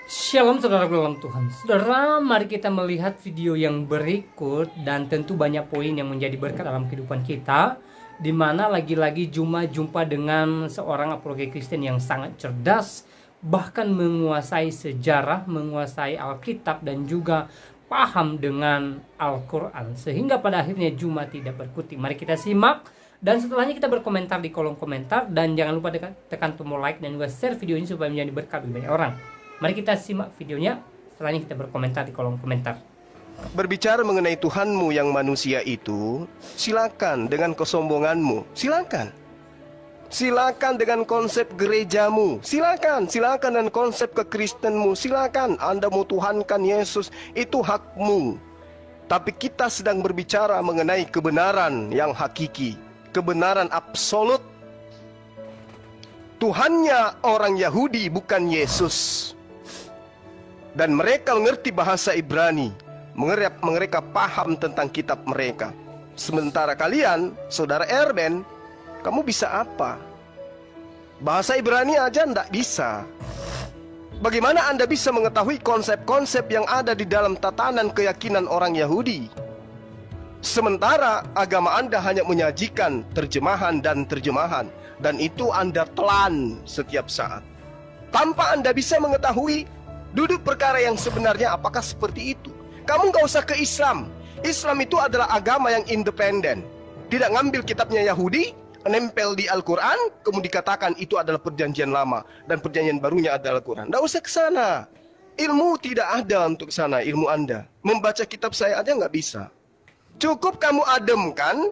Shalom saudara dalam Tuhan. Saudara, mari kita melihat video yang berikut dan tentu banyak poin yang menjadi berkat dalam kehidupan kita, di mana lagi-lagi jumpa dengan seorang apologi Kristen yang sangat cerdas, bahkan menguasai sejarah, menguasai Alkitab dan juga paham dengan Al-Quran, sehingga pada akhirnya Juma tidak berkutik. Mari kita simak dan setelahnya kita berkomentar di kolom komentar, dan jangan lupa tekan tombol like dan juga share video ini supaya menjadi berkat bagi banyak orang. Mari kita simak videonya, setelahnya kita berkomentar di kolom komentar. Berbicara mengenai Tuhanmu yang manusia itu, silakan dengan kesombonganmu, silakan. Silakan dengan konsep gerejamu, silakan dengan konsep kekristenmu, silakan. Anda mau tuhankan Yesus, itu hakmu. Tapi kita sedang berbicara mengenai kebenaran yang hakiki, kebenaran absolut. Tuhannya orang Yahudi bukan Yesus. Dan mereka mengerti bahasa Ibrani, mereka paham tentang kitab mereka. Sementara kalian, saudara Erben, kamu bisa apa? Bahasa Ibrani aja ndak bisa. Bagaimana Anda bisa mengetahui konsep-konsep yang ada di dalam tatanan keyakinan orang Yahudi? Sementara agama Anda hanya menyajikan terjemahan dan terjemahan, dan itu Anda telan setiap saat. Tanpa Anda bisa mengetahui duduk perkara yang sebenarnya apakah seperti itu. Kamu gak usah ke Islam. Islam itu adalah agama yang independen, tidak ngambil kitabnya Yahudi, nempel di Al-Quran, kemudian dikatakan itu adalah perjanjian lama dan perjanjian barunya adalah Al-Quran. Gak usah ke sana. Ilmu tidak ada untuk sana, ilmu Anda. Membaca kitab saya aja gak bisa. Cukup kamu ademkan,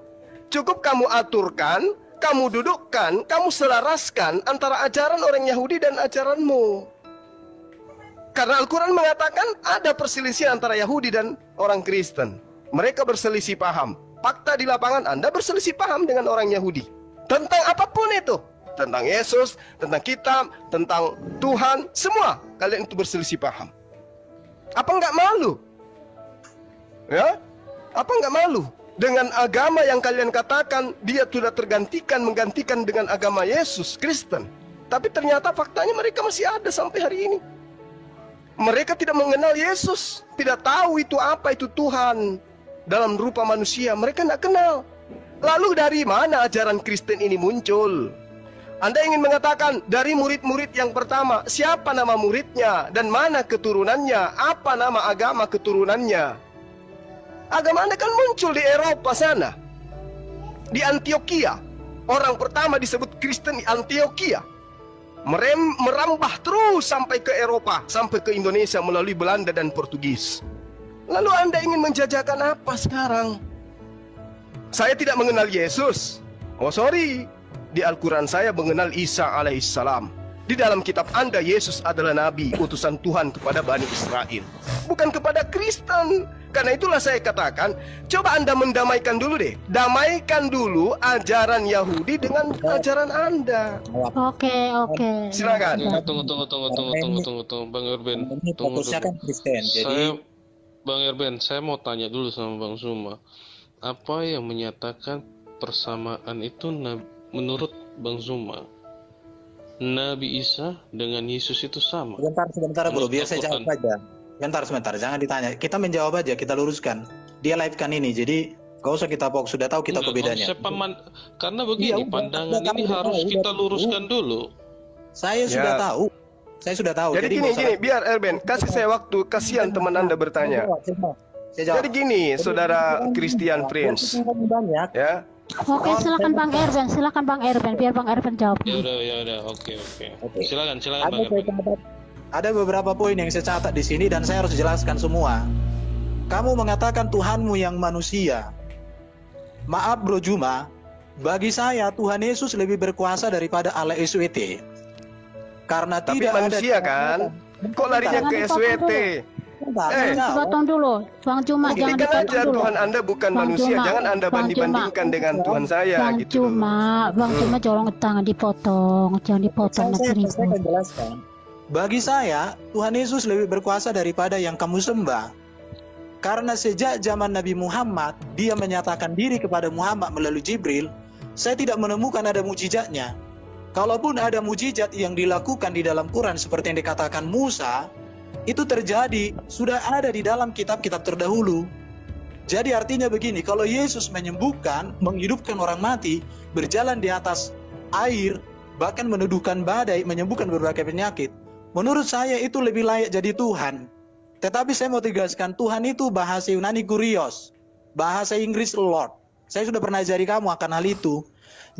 cukup kamu aturkan, kamu dudukkan, kamu selaraskan antara ajaran orang Yahudi dan ajaranmu. Karena Al-Quran mengatakan ada perselisihan antara Yahudi dan orang Kristen. Mereka berselisih paham. Fakta di lapangan, Anda berselisih paham dengan orang Yahudi tentang apapun itu. Tentang Yesus, tentang kitab, tentang Tuhan, semua kalian itu berselisih paham. Apa nggak malu? Ya? Apa nggak malu? Dengan agama yang kalian katakan dia sudah menggantikan dengan agama Yesus, Kristen. Tapi ternyata faktanya mereka masih ada sampai hari ini. Mereka tidak mengenal Yesus, tidak tahu itu apa itu Tuhan dalam rupa manusia. Mereka tidak kenal. Lalu dari mana ajaran Kristen ini muncul? Anda ingin mengatakan dari murid-murid yang pertama, siapa nama muridnya dan mana keturunannya, apa nama agama keturunannya? Agama Anda kan muncul di Eropa sana, di Antioquia. Orang pertama disebut Kristen di Antioquia, merambah terus sampai ke Eropa, sampai ke Indonesia melalui Belanda dan Portugis. Lalu Anda ingin menjajakan apa sekarang? Saya tidak mengenal Yesus. Oh sorry, di Al-Quran saya mengenal Isa alaihissalam. Di dalam kitab Anda, Yesus adalah Nabi, utusan Tuhan kepada Bani Israel, bukan kepada Kristen. Karena itulah saya katakan, coba Anda mendamaikan dulu deh. Damaikan dulu ajaran Yahudi dengan ajaran Anda. Oke. Silakan. Tunggu, Bang Erben. Tunggu dulu. Kan Kristen, jadi Bang Erben, saya mau tanya dulu sama Bang Zuma. Apa yang menyatakan persamaan itu menurut Bang Zuma? Nabi Isa dengan Yesus itu sama? Sebentar bro, biar saya jawab aja. Sebentar, jangan ditanya. Kita menjawab aja, kita luruskan. Dia live kan ini, jadi gak usah kita pok, sudah tahu kita perbedaannya. Karena begini, pandangan ini harus kita luruskan dulu. Saya sudah tahu. Jadi gini, biar Erben, kasih saya waktu, kasihan teman Anda bertanya. Jadi gini, saudara Christian Prince, ya. Oke, silakan Bang Erben, biar Bang Erben jawab. Ya udah, oke. Silakan Bang Erben. Ada beberapa poin yang saya catat di sini dan saya harus jelaskan semua. Kamu mengatakan Tuhanmu yang manusia. Maaf Bro Juma, bagi saya Tuhan Yesus lebih berkuasa daripada Allah SWT. Karena tapi tidak manusia ada kan? Kok larinya ke SWT? Potong dulu, Bang Juma, jangan kan dipotong aja dulu. Tuhan Anda bukan manusia, jangan Anda banding-bandingkan dengan Tuhan saya gitu. Bang Juma, jangan dipotong, Saya akan jelaskan. Bagi saya, Tuhan Yesus lebih berkuasa daripada yang kamu sembah. Karena sejak zaman Nabi Muhammad, dia menyatakan diri kepada Muhammad melalui Jibril, saya tidak menemukan ada mujizatnya. Kalaupun ada mujizat yang dilakukan di dalam Quran seperti yang dikatakan Musa, itu terjadi, sudah ada di dalam kitab-kitab terdahulu. Jadi artinya begini, kalau Yesus menyembuhkan, menghidupkan orang mati, berjalan di atas air, bahkan meneduhkan badai, menyembuhkan berbagai penyakit, menurut saya itu lebih layak jadi Tuhan. Tetapi saya mau tegaskan, Tuhan itu bahasa Yunani Kurios, bahasa Inggris Lord. Saya sudah pernah ajari kamu akan hal itu.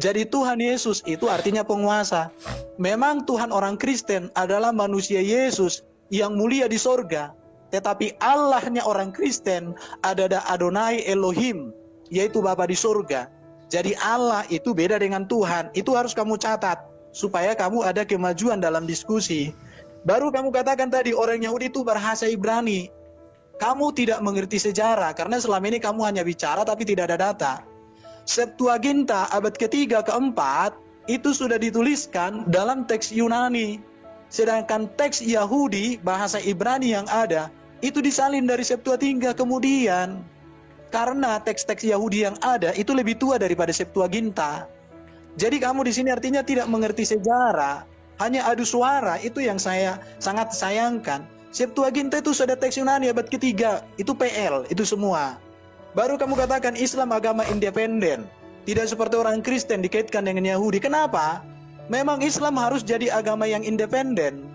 Jadi Tuhan Yesus itu artinya penguasa. Memang Tuhan orang Kristen adalah manusia Yesus yang mulia di sorga. Tetapi Allahnya orang Kristen adalah Adonai Elohim, yaitu Bapa di sorga. Jadi Allah itu beda dengan Tuhan. Itu harus kamu catat, supaya kamu ada kemajuan dalam diskusi. Baru kamu katakan tadi, orang Yahudi itu bahasa Ibrani. Kamu tidak mengerti sejarah, karena selama ini kamu hanya bicara tapi tidak ada data. Septuaginta abad ketiga keempat, itu sudah dituliskan dalam teks Yunani. Sedangkan teks Yahudi, bahasa Ibrani yang ada, itu disalin dari Septuaginta kemudian. Karena teks-teks Yahudi yang ada itu lebih tua daripada Septuaginta. Jadi kamu di sini artinya tidak mengerti sejarah, hanya adu suara. Itu yang saya sangat sayangkan. Septuaginta itu sudah teks Yunani abad ketiga, itu PL, itu semua. Baru kamu katakan Islam agama independen, tidak seperti orang Kristen dikaitkan dengan Yahudi. Kenapa? Memang Islam harus jadi agama yang independen.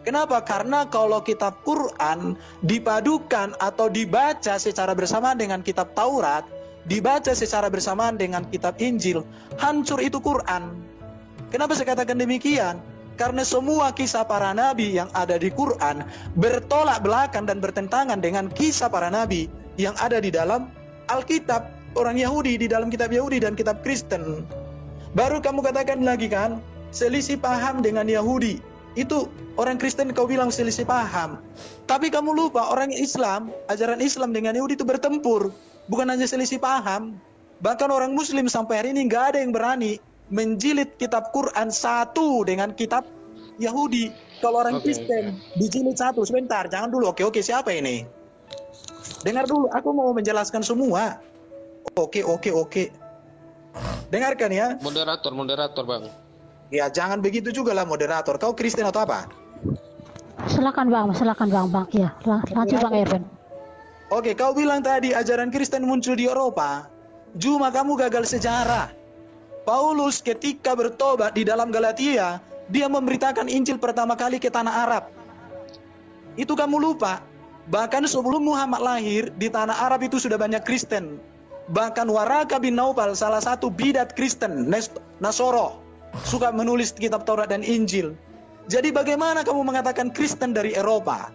Kenapa? Karena kalau kitab Quran dipadukan atau dibaca secara bersamaan dengan kitab Taurat, dibaca secara bersamaan dengan kitab Injil, hancur itu Quran. Kenapa saya katakan demikian? Karena semua kisah para nabi yang ada di Quran bertolak belakang dan bertentangan dengan kisah para nabi yang ada di dalam Alkitab orang Yahudi, di dalam kitab Yahudi dan kitab Kristen. Baru kamu katakan lagi kan, selisih paham dengan Yahudi. Itu orang Kristen kau bilang selisih paham. Tapi kamu lupa orang Islam, ajaran Islam dengan Yahudi itu bertempur. Bukan hanya selisih paham. Bahkan orang Muslim sampai hari ini nggak ada yang berani menjilid kitab Quran satu dengan kitab Yahudi. Kalau orang Kristen dijilid satu. Sebentar, jangan dulu. Oke, siapa ini? Dengar dulu, aku mau menjelaskan semua. Oke. Dengarkan ya. Moderator Bang. Ya jangan begitu juga lah moderator. Kau Kristen atau apa? Silakan bang. Ya, lanjut bang Erwin. Oke, kau bilang tadi ajaran Kristen muncul di Eropa. Cuma kamu gagal sejarah. Paulus ketika bertobat di dalam Galatia, dia memberitakan Injil pertama kali ke tanah Arab. Itu kamu lupa. Bahkan sebelum Muhammad lahir, di tanah Arab itu sudah banyak Kristen. Bahkan Waraka bin Naufal, salah satu bidat Kristen, Nasoro, suka menulis kitab Taurat dan Injil. Jadi bagaimana kamu mengatakan Kristen dari Eropa?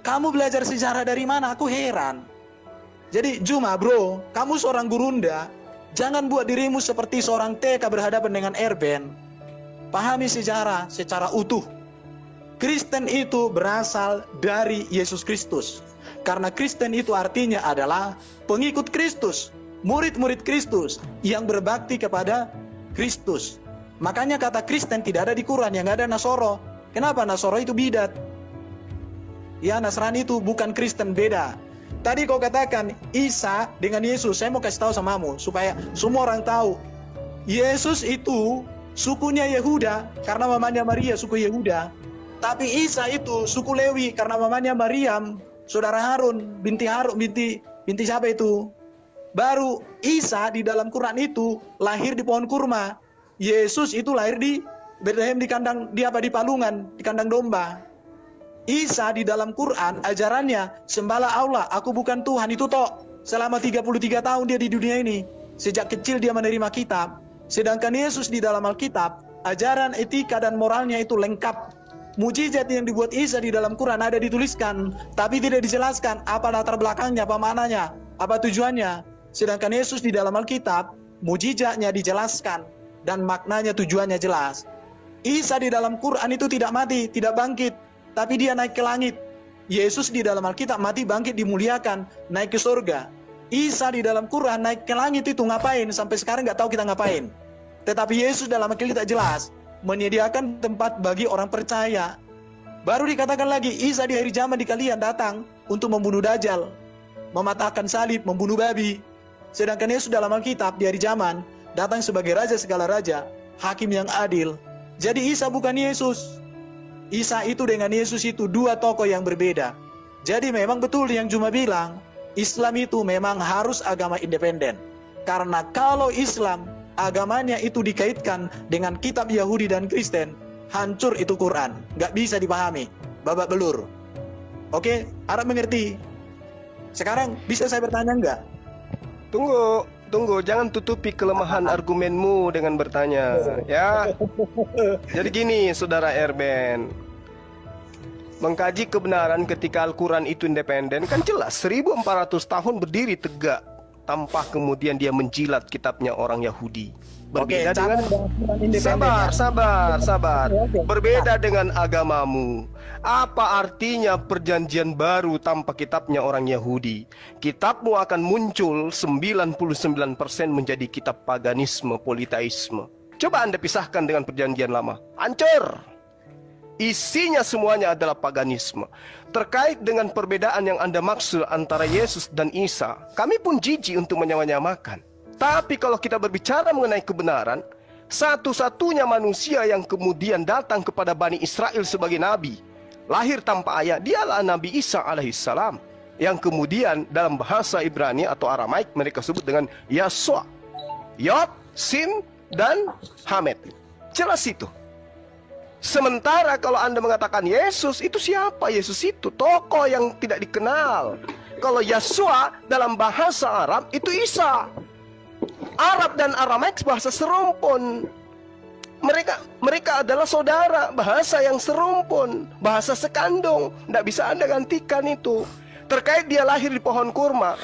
Kamu belajar sejarah dari mana? Aku heran. Jadi Juma bro, kamu seorang gurunda, jangan buat dirimu seperti seorang TK berhadapan dengan Erben. Pahami sejarah secara utuh. Kristen itu berasal dari Yesus Kristus. Karena Kristen itu artinya adalah pengikut Kristus, murid-murid Kristus yang berbakti kepada Kristus. Makanya kata Kristen tidak ada di Quran, yang ada Nasoro. Kenapa? Nasoro itu bidat. Ya, Nasrani itu bukan Kristen, beda. Tadi kau katakan Isa dengan Yesus. Saya mau kasih tahu samamu supaya semua orang tahu. Yesus itu sukunya Yehuda karena mamanya Maria suku Yehuda. Tapi Isa itu suku Lewi karena mamanya Maryam, saudara Harun, binti siapa itu? Baru Isa di dalam Quran itu lahir di pohon kurma. Yesus itu lahir di Bethlehem, di kandang, di palungan, di kandang domba. Isa di dalam Quran ajarannya sembahlah Allah, aku bukan Tuhan, itu tok. Selama 33 tahun dia di dunia ini. Sejak kecil dia menerima kitab. Sedangkan Yesus di dalam Alkitab, ajaran etika dan moralnya itu lengkap. Mujizat yang dibuat Isa di dalam Quran ada dituliskan, tapi tidak dijelaskan apa latar belakangnya, apa maknanya, apa tujuannya. Sedangkan Yesus di dalam Alkitab, mujizatnya dijelaskan dan maknanya, tujuannya jelas. Isa di dalam Quran itu tidak mati, tidak bangkit, tapi dia naik ke langit. Yesus di dalam Alkitab mati, bangkit, dimuliakan, naik ke surga. Isa di dalam Quran naik ke langit itu ngapain? Sampai sekarang nggak tahu kita ngapain. Tetapi Yesus dalam Alkitab jelas menyediakan tempat bagi orang percaya. Baru dikatakan lagi, Isa di akhir zaman di kalian datang untuk membunuh Dajjal, mematahkan salib, membunuh babi. Sedangkan Yesus dalam Alkitab di akhir zaman datang sebagai raja segala raja, hakim yang adil. Jadi Isa bukan Yesus. Isa itu dengan Yesus itu dua tokoh yang berbeda. Jadi memang betul yang Juma bilang, Islam itu memang harus agama independen. Karena kalau Islam agamanya itu dikaitkan dengan kitab Yahudi dan Kristen, hancur itu Quran, nggak bisa dipahami, babak belur. Oke, harap mengerti. Sekarang bisa saya bertanya nggak? Tunggu, jangan tutupi kelemahan argumenmu dengan bertanya, ya. Jadi gini, Saudara Erben, mengkaji kebenaran ketika Al-Quran itu independen, kan jelas 1400 tahun berdiri tegak tanpa kemudian dia menjilat kitabnya orang Yahudi. Berbeda dengan sabar. Berbeda dengan agamamu. Apa artinya perjanjian baru tanpa kitabnya orang Yahudi? Kitabmu akan muncul 99% menjadi kitab paganisme, politeisme. Coba Anda pisahkan dengan perjanjian lama, hancur. Isinya semuanya adalah paganisme. Terkait dengan perbedaan yang Anda maksud antara Yesus dan Isa, kami pun jijik untuk menyamakan. Tapi kalau kita berbicara mengenai kebenaran, satu-satunya manusia yang kemudian datang kepada Bani Israel sebagai nabi, lahir tanpa ayah, dialah Nabi Isa alaihissalam, yang kemudian dalam bahasa Ibrani atau Aramaik mereka sebut dengan Yasua, Yod, Sin, dan Hamed. Jelas itu. Sementara kalau Anda mengatakan Yesus, itu siapa? Yesus itu tokoh yang tidak dikenal. Kalau Yasua dalam bahasa Arab itu Isa. Arab dan Aramaik bahasa serumpun. Mereka adalah saudara, bahasa yang serumpun, bahasa sekandung. Tidak bisa Anda gantikan itu. Terkait dia lahir di pohon kurma,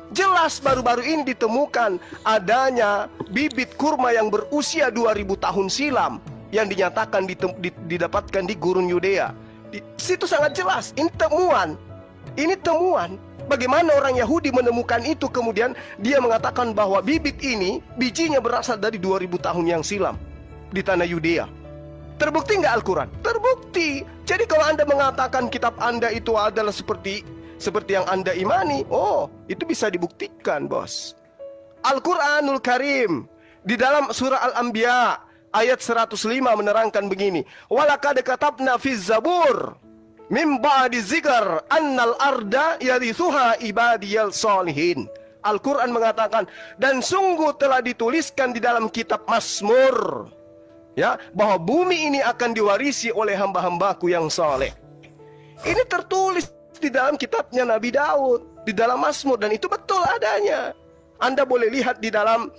jelas baru-baru ini ditemukan adanya bibit kurma yang berusia 2000 tahun silam yang dinyatakan didapatkan di gurun Yudea. Di situ sangat jelas, ini temuan. Ini temuan. Bagaimana orang Yahudi menemukan itu, kemudian dia mengatakan bahwa bibit ini, bijinya berasal dari 2000 tahun yang silam di tanah Yudea. Terbukti nggak Al-Quran? Terbukti. Jadi kalau Anda mengatakan kitab Anda itu adalah seperti yang Anda imani, oh, itu bisa dibuktikan, bos. Al-Quranul Karim di dalam surah Al-Anbiya ayat 105 menerangkan begini, walaqad katabna fiz zabur mim ba'di zikr annal arda yarithuha ibadiyal solihin. Al-Quran mengatakan, dan sungguh telah dituliskan di dalam kitab Mazmur, ya, bahwa bumi ini akan diwarisi oleh hamba-hambaku yang soleh. Ini tertulis di dalam kitabnya Nabi Daud, di dalam Mazmur, dan itu betul adanya. Anda boleh lihat di dalam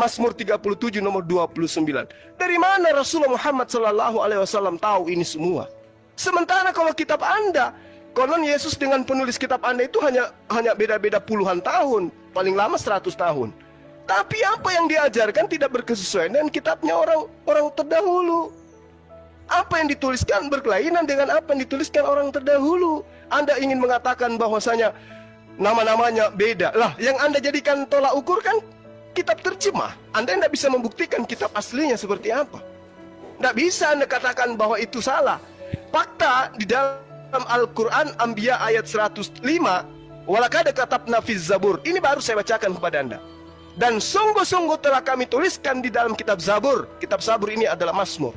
Mazmur 37 nomor 29. Dari mana Rasulullah Muhammad SAW tahu ini semua? Sementara kalau kitab Anda, konon Yesus dengan penulis kitab Anda itu hanya beda-beda puluhan tahun, paling lama 100 tahun. Tapi apa yang diajarkan tidak berkesesuaian dengan kitabnya orang terdahulu. Apa yang dituliskan berkelainan dengan apa yang dituliskan orang terdahulu. Anda ingin mengatakan bahwasanya nama-namanya beda. Lah, yang Anda jadikan tolak ukur kan kitab terjemah. Anda tidak bisa membuktikan kitab aslinya seperti apa. Tidak bisa Anda katakan bahwa itu salah. Fakta di dalam Al-Quran Anbiya ayat 105, walaqad katabna fiz zabur. Ini baru saya bacakan kepada Anda. Dan sungguh-sungguh telah kami tuliskan di dalam kitab Zabur. Kitab Zabur ini adalah Mazmur,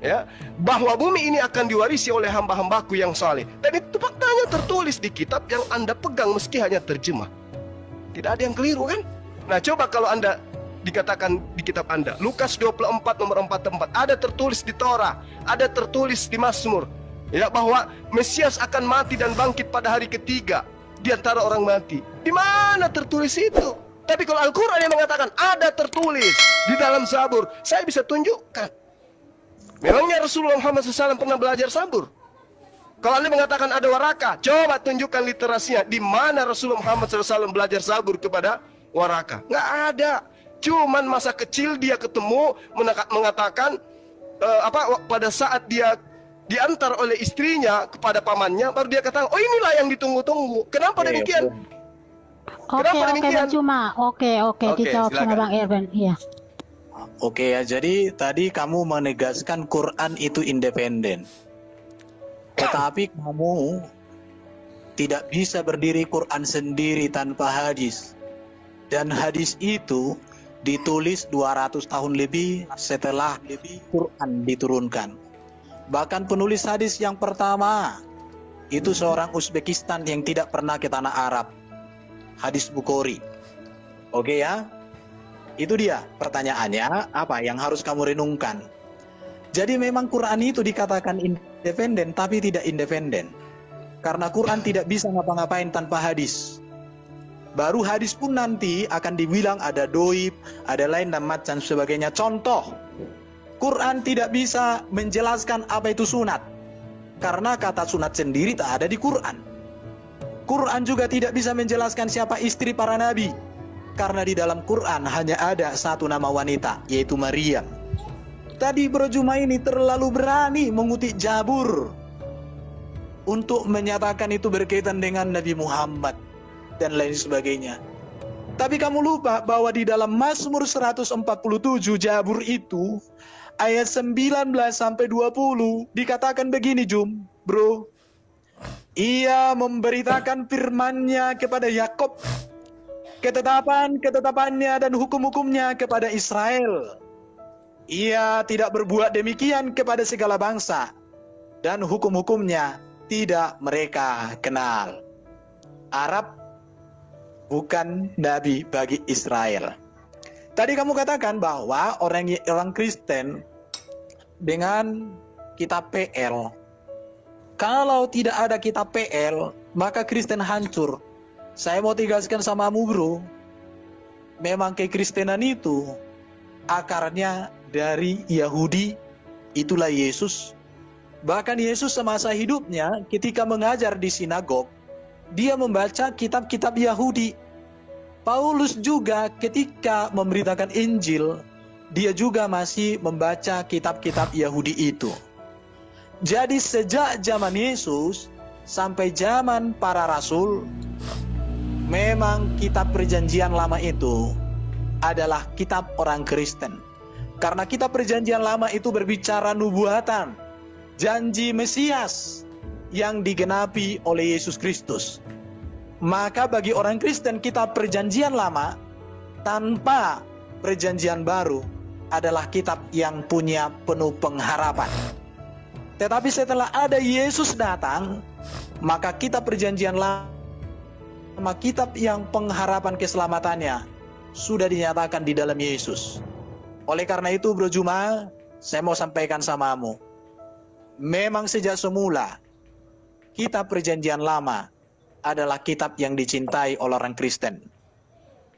ya, bahwa bumi ini akan diwarisi oleh hamba-hambaku yang saleh. Dan itu faktanya tertulis di kitab yang Anda pegang meski hanya terjemah. Tidak ada yang keliru kan? Nah, coba kalau Anda dikatakan di kitab Anda, Lukas 24 nomor 44, ada tertulis di Torah, ada tertulis di Mazmur, ya, bahwa Mesias akan mati dan bangkit pada hari ketiga di antara orang mati. Di mana tertulis itu? Tapi kalau Al-Quran yang mengatakan ada tertulis di dalam Zabur, saya bisa tunjukkan. Memangnya Rasulullah Muhammad SAW pernah belajar Zabur? Kalau Anda mengatakan ada waraka, coba tunjukkan literasinya. Di mana Rasulullah Muhammad SAW belajar Zabur kepada waraka? Nggak ada. Cuman masa kecil dia ketemu mengatakan pada saat dia diantar oleh istrinya kepada pamannya, baru dia katakan, oh inilah yang ditunggu-tunggu. Kenapa demikian? Oke, Bang Cuma. Oke, dijawab sama Bang Erben. Iya. Oke ya, jadi tadi kamu menegaskan Quran itu independen. Tetapi kamu tidak bisa berdiri Quran sendiri tanpa hadis. Dan hadis itu ditulis 200 tahun lebih setelah Quran diturunkan. Bahkan penulis hadis yang pertama itu seorang Uzbekistan yang tidak pernah ke tanah Arab. Hadis Bukhari. Oke ya? Itu dia pertanyaannya, apa yang harus kamu renungkan. Jadi memang Quran itu dikatakan independen tapi tidak independen. Karena Quran tidak bisa ngapa-ngapain tanpa hadis. Baru hadis pun nanti akan dibilang ada doib, ada lain dan macam sebagainya. Contoh, Quran tidak bisa menjelaskan apa itu sunat. Karena kata sunat sendiri tak ada di Quran. Quran juga tidak bisa menjelaskan siapa istri para nabi. Karena di dalam Quran hanya ada satu nama wanita, yaitu Maryam. Tadi Bro Juma ini terlalu berani mengutip Jabur untuk menyatakan itu berkaitan dengan Nabi Muhammad dan lain sebagainya. Tapi kamu lupa bahwa di dalam Mazmur 147 Jabur itu ayat 19 sampai 20 dikatakan begini Bro. Ia memberitakan firman-Nya kepada Yakub, ketetapan-ketetapannya dan hukum-hukumnya kepada Israel. Ia tidak berbuat demikian kepada segala bangsa, dan hukum-hukumnya tidak mereka kenal. Arab bukan nabi bagi Israel. Tadi kamu katakan bahwa orang Kristen dengan kitab PL, kalau tidak ada kitab PL, maka Kristen hancur. Saya mau tegaskan samamu bro, memang kekristenan itu akarnya dari Yahudi, itulah Yesus. Bahkan Yesus semasa hidupnya ketika mengajar di sinagog, dia membaca kitab-kitab Yahudi. Paulus juga ketika memberitakan Injil, dia juga masih membaca kitab-kitab Yahudi itu. Jadi sejak zaman Yesus sampai zaman para rasul, memang kitab perjanjian lama itu adalah kitab orang Kristen. Karena kitab perjanjian lama itu berbicara nubuatan, janji Mesias yang digenapi oleh Yesus Kristus. Maka bagi orang Kristen kitab perjanjian lama tanpa perjanjian baru adalah kitab yang punya penuh pengharapan. Tetapi setelah ada Yesus datang, maka kitab perjanjian lama, kitab yang pengharapan keselamatannya sudah dinyatakan di dalam Yesus. Oleh karena itu Bro Juma, saya mau sampaikan samamu, memang sejak semula kitab perjanjian lama adalah kitab yang dicintai oleh orang Kristen.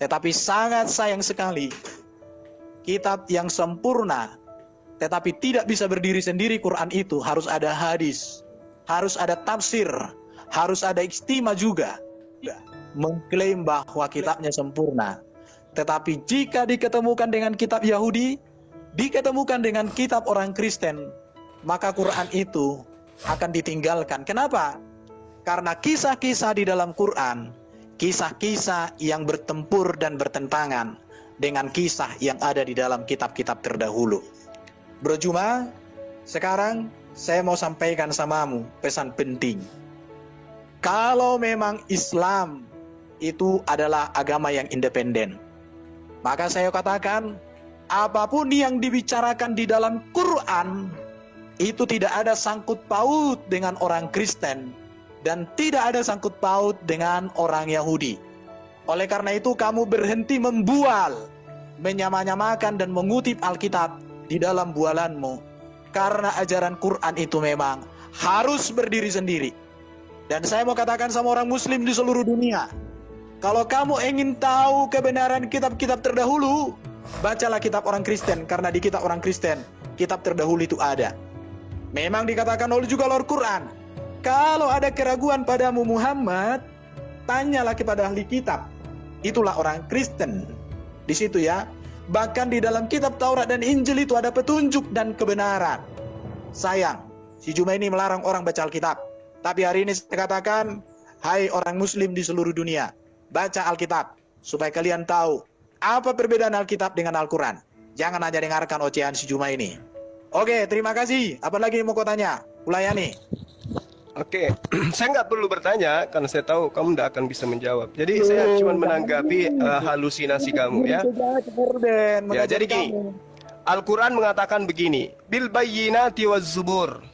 Tetapi sangat sayang sekali, kitab yang sempurna tetapi tidak bisa berdiri sendiri Quran itu harus ada hadis, harus ada tafsir, harus ada ijtima juga. Mengklaim bahwa kitabnya sempurna. Tetapi jika diketemukan dengan kitab Yahudi, diketemukan dengan kitab orang Kristen, maka Quran itu akan ditinggalkan. Kenapa? Karena kisah-kisah di dalam Quran, kisah-kisah yang bertempur dan bertentangan dengan kisah yang ada di dalam kitab-kitab terdahulu. Bro Juma, sekarang saya mau sampaikan samamu pesan penting. Kalau memang Islam itu adalah agama yang independen, maka saya katakan apapun yang dibicarakan di dalam Quran itu tidak ada sangkut paut dengan orang Kristen dan tidak ada sangkut paut dengan orang Yahudi. Oleh karena itu kamu berhenti membual, menyamanyamakan dan mengutip Alkitab di dalam bualanmu. Karena ajaran Quran itu memang harus berdiri sendiri. Dan saya mau katakan sama orang Muslim di seluruh dunia, kalau kamu ingin tahu kebenaran kitab-kitab terdahulu, bacalah kitab orang Kristen. Karena di kitab orang Kristen, kitab terdahulu itu ada. Memang dikatakan oleh juga Al Quran, kalau ada keraguan padamu Muhammad, tanyalah kepada ahli kitab. Itulah orang Kristen. Di situ ya. Bahkan di dalam kitab Taurat dan Injil itu ada petunjuk dan kebenaran. Sayang, si Juma ini melarang orang baca Alkitab. Tapi hari ini saya katakan, hai orang Muslim di seluruh dunia, baca Alkitab supaya kalian tahu apa perbedaan Alkitab dengan Al-Quran. Jangan hanya dengarkan ocehan si Juma ini. Oke, terima kasih. Apa lagi mau kau tanya? Ulayani. Oke, saya nggak perlu bertanya karena saya tahu kamu tidak akan bisa menjawab. Jadi saya cuma menanggapi halusinasi kamu ya. Ya, jadi gini, Al-Quran mengatakan begini, bil bayyinati waz zubur.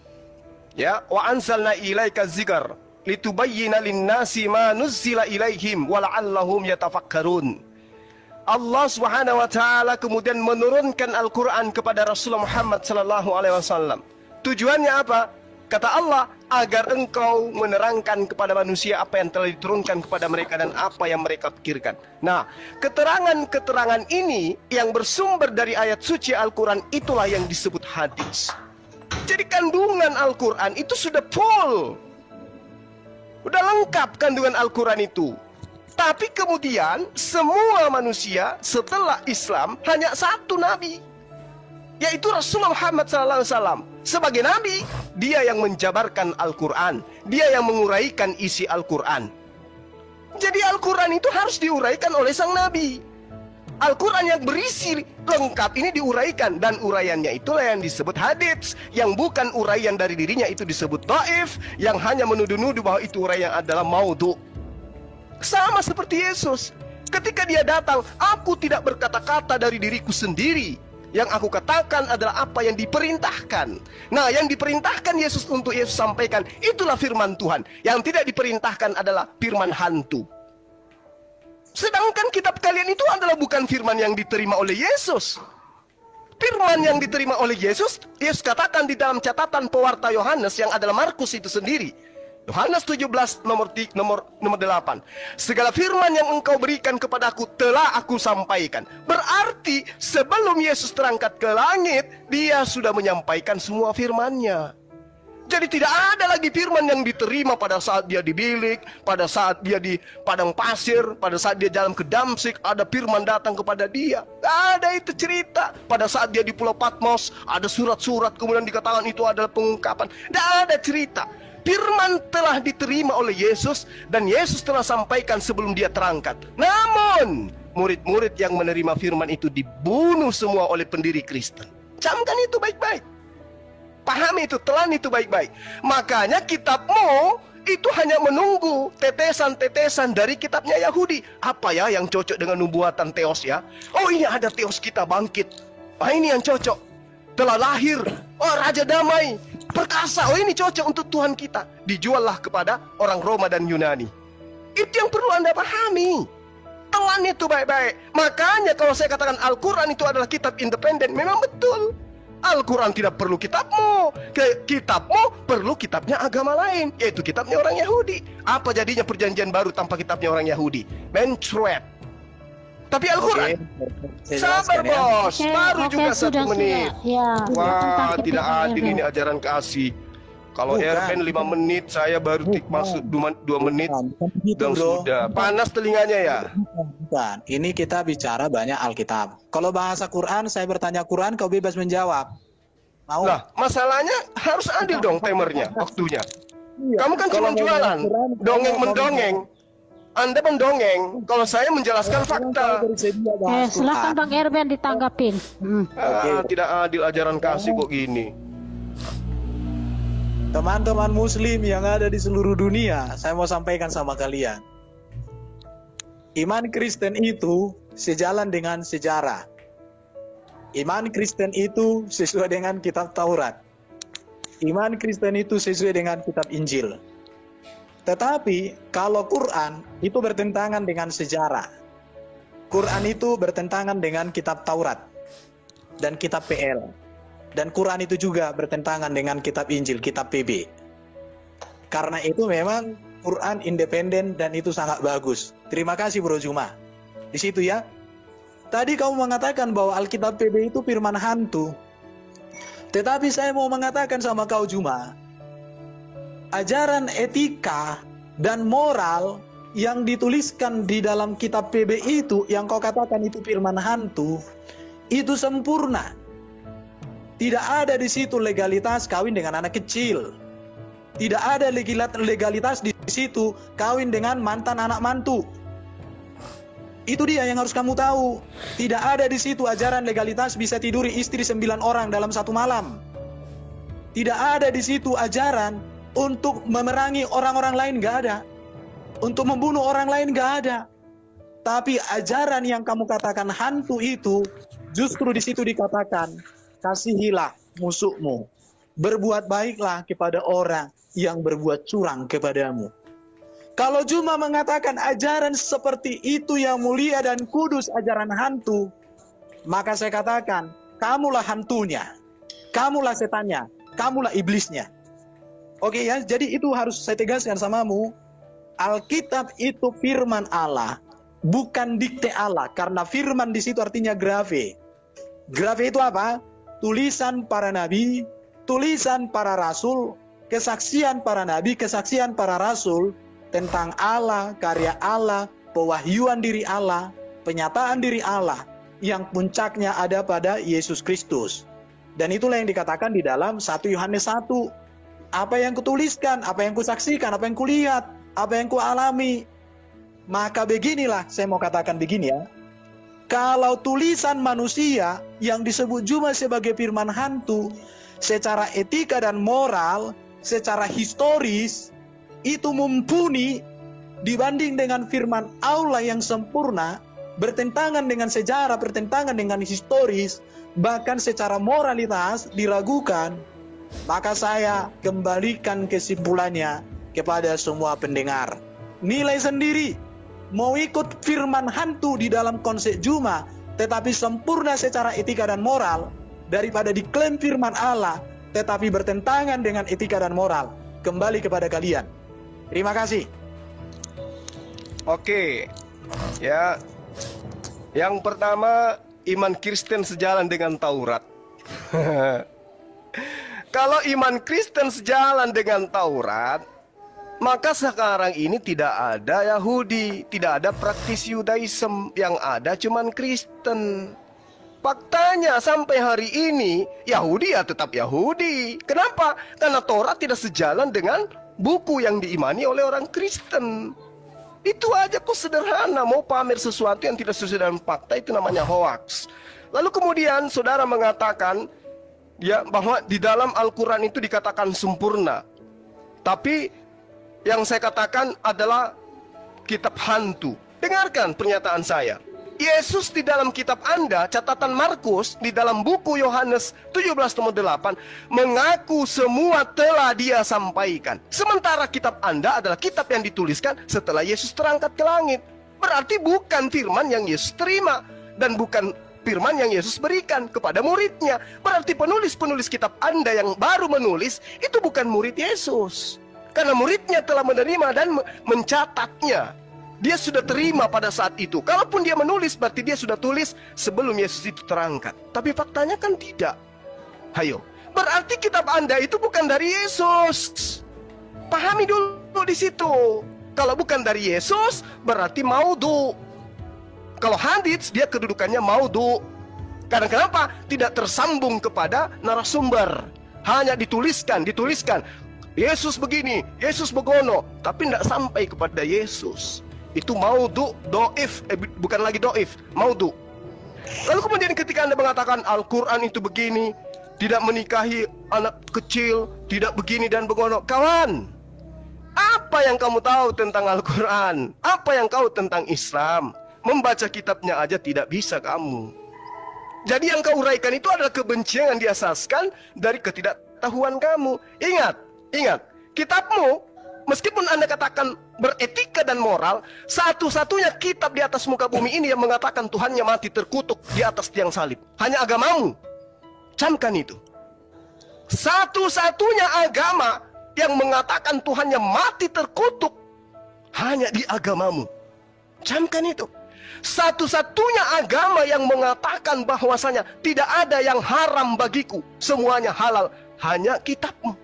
Ya, wa anzalna ilaika dzikr litubayyana lin-nasi ma nuzzila ilaihim wa la'allahum yatafakkarun. Allah Subhanahu wa taala kemudian menurunkan Al-Qur'an kepada Rasulullah Muhammad sallallahu alaihi wasallam. Tujuannya apa? Kata Allah, agar engkau menerangkan kepada manusia apa yang telah diturunkan kepada mereka dan apa yang mereka pikirkan. Nah, keterangan-keterangan ini yang bersumber dari ayat suci Al-Quran itulah yang disebut hadis. Jadi kandungan Al-Quran itu sudah full. Udah lengkap kandungan Al-Quran itu. Tapi kemudian semua manusia setelah Islam hanya satu nabi, yaitu Rasulullah Muhammad SAW. Sebagai nabi, dia yang menjabarkan Al-Quran, dia yang menguraikan isi Al-Quran. Jadi Al-Quran itu harus diuraikan oleh sang nabi. Al-Quran yang berisi lengkap ini diuraikan, dan uraiannya itulah yang disebut hadits. Yang bukan uraian dari dirinya itu disebut dhaif, yang hanya menuduh-nuduh bahwa itu uraian adalah maudhu. Sama seperti Yesus, ketika dia datang, aku tidak berkata-kata dari diriku sendiri. Yang aku katakan adalah apa yang diperintahkan. Nah, yang diperintahkan Yesus untuk Yesus sampaikan, itulah firman Tuhan. Yang tidak diperintahkan adalah firman hantu. Sedangkan kitab kalian itu adalah bukan firman yang diterima oleh Yesus. Firman yang diterima oleh Yesus, Yesus katakan di dalam catatan pewarta Yohanes yang adalah Markus itu sendiri. Yohanes 17 nomor 8. Segala firman yang engkau berikan kepadaku telah aku sampaikan. Berarti sebelum Yesus terangkat ke langit, dia sudah menyampaikan semua firman-Nya. Jadi tidak ada lagi firman yang diterima pada saat dia di bilik, pada saat dia di padang pasir, pada saat dia jalan ke Damsik, ada firman datang kepada dia. Tidak ada itu cerita. Pada saat dia di Pulau Patmos, ada surat-surat kemudian dikatakan itu adalah pengungkapan. Tidak ada cerita. Firman telah diterima oleh Yesus dan Yesus telah sampaikan sebelum dia terangkat. Namun murid-murid yang menerima firman itu dibunuh semua oleh pendiri Kristen. Camkan itu baik-baik. Pahami itu, telan itu baik-baik. Makanya kitabmu itu hanya menunggu tetesan-tetesan dari kitabnya Yahudi. Apa ya yang cocok dengan nubuatan Theos ya? Oh, ini ada Theos kita bangkit. Ah, ini yang cocok. Telah lahir. Oh, Raja Damai. Perkasa, oh ini cocok untuk Tuhan kita. Dijuallah kepada orang Roma dan Yunani. Itu yang perlu Anda pahami. Telan itu baik-baik. Makanya kalau saya katakan Al-Quran itu adalah kitab independen, memang betul. Al-Quran tidak perlu kitabmu. Kitabmu perlu kitabnya agama lain, yaitu kitabnya orang Yahudi. Apa jadinya perjanjian baru tanpa kitabnya orang Yahudi? Mencret. Tapi Al-Quran, sabar bos, baru juga 1 menit. Ya, wah, tidak adil ini ajaran kasih. Kalau Erben 5 menit, saya baru masuk 2 menit, dan sudah panas telinganya ya. Bukan, ini kita bicara banyak Alkitab. Kalau bahasa Quran, saya bertanya Quran, kau bebas menjawab. Mau? Nah, masalahnya harus adil dong timernya, waktunya. Kamu kan cuma jualan, dongeng-mendongeng. Anda mendongeng, kalau saya menjelaskan fakta. Silakan Bang Erben ditanggapin. Tidak adil ajaran kasih kok gini. Teman-teman muslim yang ada di seluruh dunia, saya mau sampaikan sama kalian. Iman Kristen itu sejalan dengan sejarah. Iman Kristen itu sesuai dengan kitab Taurat. Iman Kristen itu sesuai dengan kitab Injil. Tetapi kalau Quran itu bertentangan dengan sejarah. Quran itu bertentangan dengan kitab Taurat dan kitab PL. Dan Quran itu juga bertentangan dengan kitab Injil, kitab PB. Karena itu memang Quran independen dan itu sangat bagus. Terima kasih Bro Juma. Di situ ya. Tadi kamu mengatakan bahwa Alkitab PB itu firman hantu. Tetapi saya mau mengatakan sama kau Juma, ajaran etika dan moral yang dituliskan di dalam kitab PB itu, yang kau katakan itu firman hantu, itu sempurna. Tidak ada di situ legalitas kawin dengan anak kecil. Tidak ada legalitas di situ kawin dengan mantan anak mantu. Itu dia yang harus kamu tahu. Tidak ada di situ ajaran legalitas bisa tiduri istri 9 orang dalam 1 malam. Tidak ada di situ ajaran untuk memerangi orang-orang lain, gak ada. Untuk membunuh orang lain, gak ada. Tapi ajaran yang kamu katakan hantu itu, justru di situ dikatakan, kasihilah musuhmu. berbuat baiklah kepada orang yang berbuat curang kepadamu. Kalau cuma mengatakan ajaran seperti itu yang mulia dan kudus, ajaran hantu, maka saya katakan, kamulah hantunya, kamulah setannya, kamulah iblisnya. Oke ya, jadi itu harus saya tegaskan samamu. Alkitab itu firman Allah, bukan dikte Allah, karena firman di situ artinya grave. Grave itu apa? Tulisan para nabi, tulisan para rasul, kesaksian para nabi, kesaksian para rasul tentang Allah, karya Allah, pewahyuan diri Allah, penyataan diri Allah, yang puncaknya ada pada Yesus Kristus. Dan itulah yang dikatakan di dalam 1 Yohanes 1. Apa yang kutuliskan, apa yang kusaksikan, apa yang kulihat, apa yang kualami. Maka beginilah, saya mau katakan begini ya. Kalau tulisan manusia yang disebut juga sebagai firman hantu, secara etika dan moral, secara historis, itu mumpuni dibanding dengan firman Allah yang sempurna, bertentangan dengan sejarah, bertentangan dengan historis, bahkan secara moralitas diragukan, maka saya kembalikan kesimpulannya kepada semua pendengar. Nilai sendiri, mau ikut firman hantu di dalam konsep Juma, tetapi sempurna secara etika dan moral, daripada diklaim firman Allah, tetapi bertentangan dengan etika dan moral. Kembali kepada kalian. Terima kasih. Oke, ya. Yang pertama, iman Kristen sejalan dengan Taurat. Kalau iman Kristen sejalan dengan Taurat, maka sekarang ini tidak ada Yahudi, tidak ada praktis Yudaism, yang ada cuman Kristen. Faktanya sampai hari ini Yahudi ya tetap Yahudi. Kenapa? Karena Taurat tidak sejalan dengan buku yang diimani oleh orang Kristen. Itu aja kok sederhana. Mau pamer sesuatu yang tidak sesuai dengan fakta, itu namanya hoax. Lalu kemudian saudara mengatakan ya bahwa di dalam Al-Quran itu dikatakan sempurna. Tapi yang saya katakan adalah kitab hantu. Dengarkan pernyataan saya. Yesus di dalam kitab Anda, catatan Markus, di dalam buku Yohanes 17:8, mengaku semua telah dia sampaikan. Sementara kitab Anda adalah kitab yang dituliskan setelah Yesus terangkat ke langit. Berarti bukan firman yang Yesus terima, dan bukan firman yang Yesus berikan kepada muridnya. Berarti penulis-penulis kitab Anda yang baru menulis, itu bukan murid Yesus. Karena muridnya telah menerima dan mencatatnya. Dia sudah terima pada saat itu. Kalaupun dia menulis, berarti dia sudah tulis sebelum Yesus itu terangkat. Tapi faktanya kan tidak. Hayo, berarti kitab Anda itu bukan dari Yesus. Pahami dulu di situ. Kalau bukan dari Yesus, berarti maudhu. Kalau hadits, dia kedudukannya maudhu. Karena kenapa? Tidak tersambung kepada narasumber. Hanya dituliskan. Yesus begini, Yesus begono, tapi tidak sampai kepada Yesus. Itu maudhu, do'if, bukan lagi do'if, maudhu. Lalu kemudian ketika Anda mengatakan Al-Quran itu begini, tidak menikahi anak kecil, tidak begini dan begono. Kawan, apa yang kamu tahu tentang Al-Quran? Apa yang kau tentang Islam? Membaca kitabnya aja tidak bisa kamu. Jadi yang kau uraikan itu adalah kebencian yang diasaskan dari ketidaktahuan kamu. Ingat, kitabmu, meskipun Anda katakan beretika dan moral, satu-satunya kitab di atas muka bumi ini yang mengatakan Tuhannya mati terkutuk di atas tiang salib. Hanya agamamu. Camkan itu. Satu-satunya agama yang mengatakan Tuhannya mati terkutuk hanya di agamamu. Camkan itu. Satu-satunya agama yang mengatakan bahwasanya tidak ada yang haram bagiku, semuanya halal, hanya kitabmu.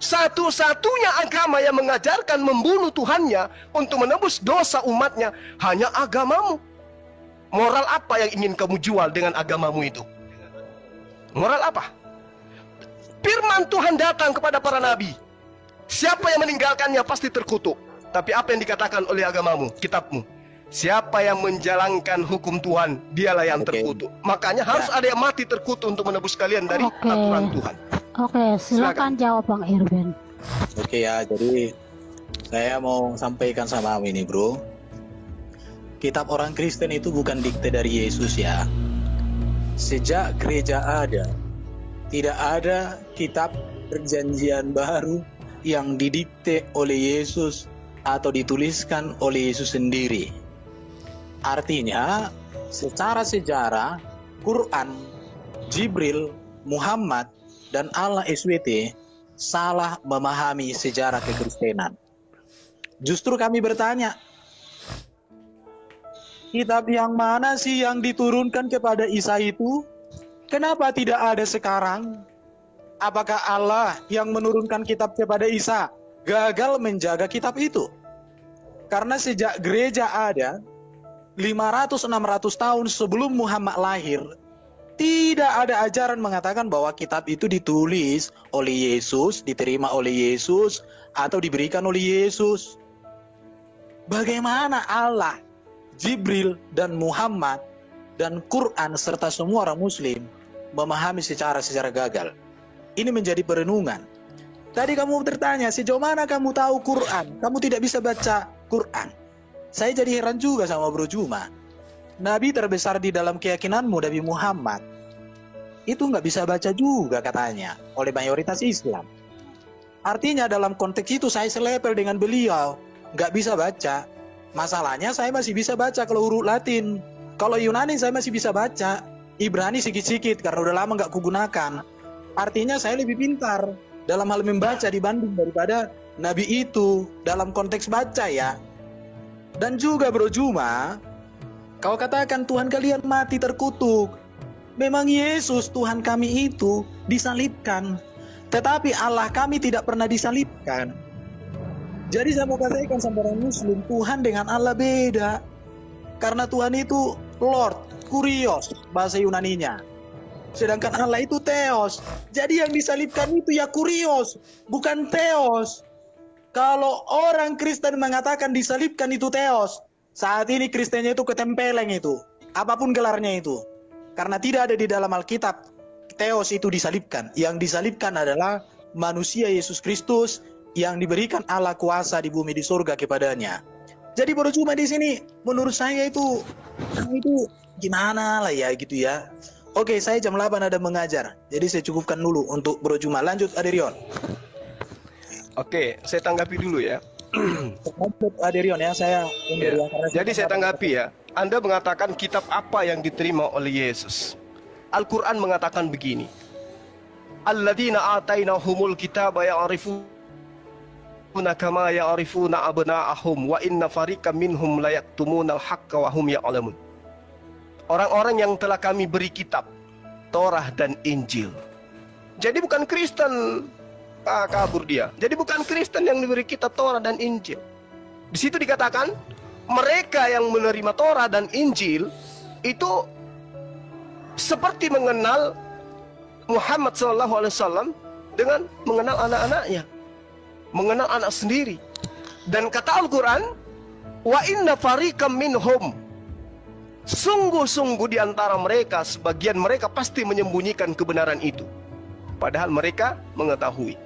Satu-satunya agama yang mengajarkan membunuh Tuhannya untuk menebus dosa umatnya hanya agamamu. Moral apa yang ingin kamu jual dengan agamamu itu? Moral apa? Firman Tuhan datang kepada para nabi. Siapa yang meninggalkannya pasti terkutuk. Tapi apa yang dikatakan oleh agamamu, kitabmu? Siapa yang menjalankan hukum Tuhan, dialah yang terkutuk. Makanya harus ada yang mati terkutuk untuk menebus kalian dari aturan Tuhan. Oke, silakan jawab Bang Irben. Oke ya, jadi saya mau sampaikan sama kamu ini bro. Kitab orang Kristen itu bukan dikte dari Yesus ya. Sejak gereja ada, tidak ada kitab perjanjian baru yang didikte oleh Yesus atau dituliskan oleh Yesus sendiri. Artinya, secara sejarah, Quran, Jibril, Muhammad, dan Allah SWT salah memahami sejarah kekristenan. Justru kami bertanya, kitab yang mana sih yang diturunkan kepada Isa itu? Kenapa tidak ada sekarang? Apakah Allah yang menurunkan kitab kepada Isa gagal menjaga kitab itu? Karena sejak gereja ada 500-600 tahun sebelum Muhammad lahir, tidak ada ajaran mengatakan bahwa kitab itu ditulis oleh Yesus, diterima oleh Yesus, atau diberikan oleh Yesus. Bagaimana Allah, Jibril, dan Muhammad, dan Quran, serta semua orang Muslim memahami secara gagal? Ini menjadi perenungan. Tadi kamu bertanya, sejauh mana kamu tahu Quran? Kamu tidak bisa baca Quran. Saya jadi heran juga sama Bro Juma. Nabi terbesar di dalam keyakinanmu, Nabi Muhammad, itu nggak bisa baca juga katanya oleh mayoritas Islam. Artinya dalam konteks itu saya selepel dengan beliau, nggak bisa baca. Masalahnya saya masih bisa baca kalau huruf Latin. Kalau Yunani saya masih bisa baca. Ibrani sedikit-sedikit karena udah lama nggak kugunakan. Artinya saya lebih pintar dalam hal membaca dibanding daripada Nabi itu dalam konteks baca ya. Dan juga Bro Juma, kau katakan Tuhan kalian mati terkutuk. Memang Yesus Tuhan kami itu disalibkan, tetapi Allah kami tidak pernah disalibkan. Jadi saya mau katakan sama orang Muslim, Tuhan dengan Allah beda. Karena Tuhan itu Lord, Kurios bahasa Yunaninya. Sedangkan Allah itu Theos. Jadi yang disalibkan itu ya Kurios, bukan Theos. Kalau orang Kristen mengatakan disalibkan itu Theos, saat ini Kristennya itu ketempeleng itu, apapun gelarnya itu. Karena tidak ada di dalam Alkitab Theos itu disalibkan. Yang disalibkan adalah manusia Yesus Kristus yang diberikan Allah kuasa di bumi di surga kepadanya. Jadi baru cuma di sini menurut saya itu gimana lah ya gitu ya. Oke, saya jam 8 ada mengajar. Jadi saya cukupkan dulu untuk Bro Juma. Lanjut Aderion. Oke, saya tanggapi dulu ya. Aderion ya, saya ya. Jadi saya tanggapi ya. Anda mengatakan kitab apa yang diterima oleh Yesus? Al-Quran mengatakan begini. Alladzina atainahumul kitaba ya'rifuna kama ya'rifuna abna'ahum wa inna fariqam minhum la yaktumunal haqqa wa hum ya'lamun. Orang-orang yang telah kami beri kitab Torah dan Injil. Jadi bukan Kristen. Kabur dia. Jadi bukan Kristen yang diberi kitab Torah dan Injil. Di situ dikatakan mereka yang menerima Torah dan Injil itu seperti mengenal Muhammad SAW dengan mengenal anak-anaknya, mengenal anak sendiri. Dan kata Al-Quran, wa inna fariqam minhum, sungguh-sungguh di antara mereka sebagian mereka pasti menyembunyikan kebenaran itu, padahal mereka mengetahui.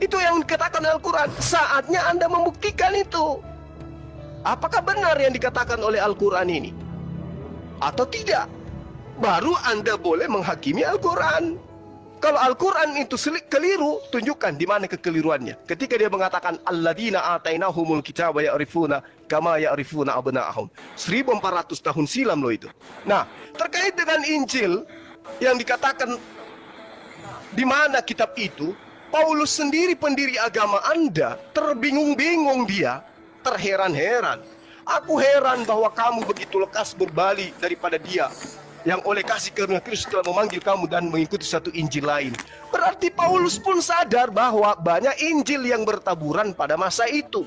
Itu yang dikatakan Al-Quran. Saatnya Anda membuktikan itu. Apakah benar yang dikatakan oleh Al-Quran ini atau tidak? Baru Anda boleh menghakimi Al-Quran. Kalau Al-Quran itu keliru, tunjukkan di mana kekeliruannya. Ketika dia mengatakan alladzina atainahumul kitaba ya'rifuna kama ya'rifuna abna'ahum. 1400 tahun silam loh itu. Nah, terkait dengan Injil yang dikatakan di mana kitab itu, Paulus sendiri pendiri agama Anda terbingung-bingung, dia terheran-heran. Aku heran bahwa kamu begitu lekas berbalik daripada dia yang oleh kasih karunia Kristus telah memanggil kamu dan mengikuti satu Injil lain. Berarti Paulus pun sadar bahwa banyak Injil yang bertaburan pada masa itu.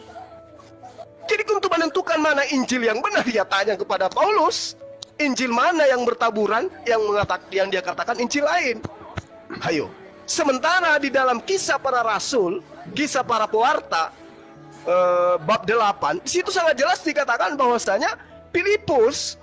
Jadi untuk menentukan mana Injil yang benar, dia tanya kepada Paulus, Injil mana yang bertaburan, yang dia katakan Injil lain. Ayo. Sementara di dalam kisah para rasul, kisah para pewarta, bab 8, di situ sangat jelas dikatakan bahwasanya Filipus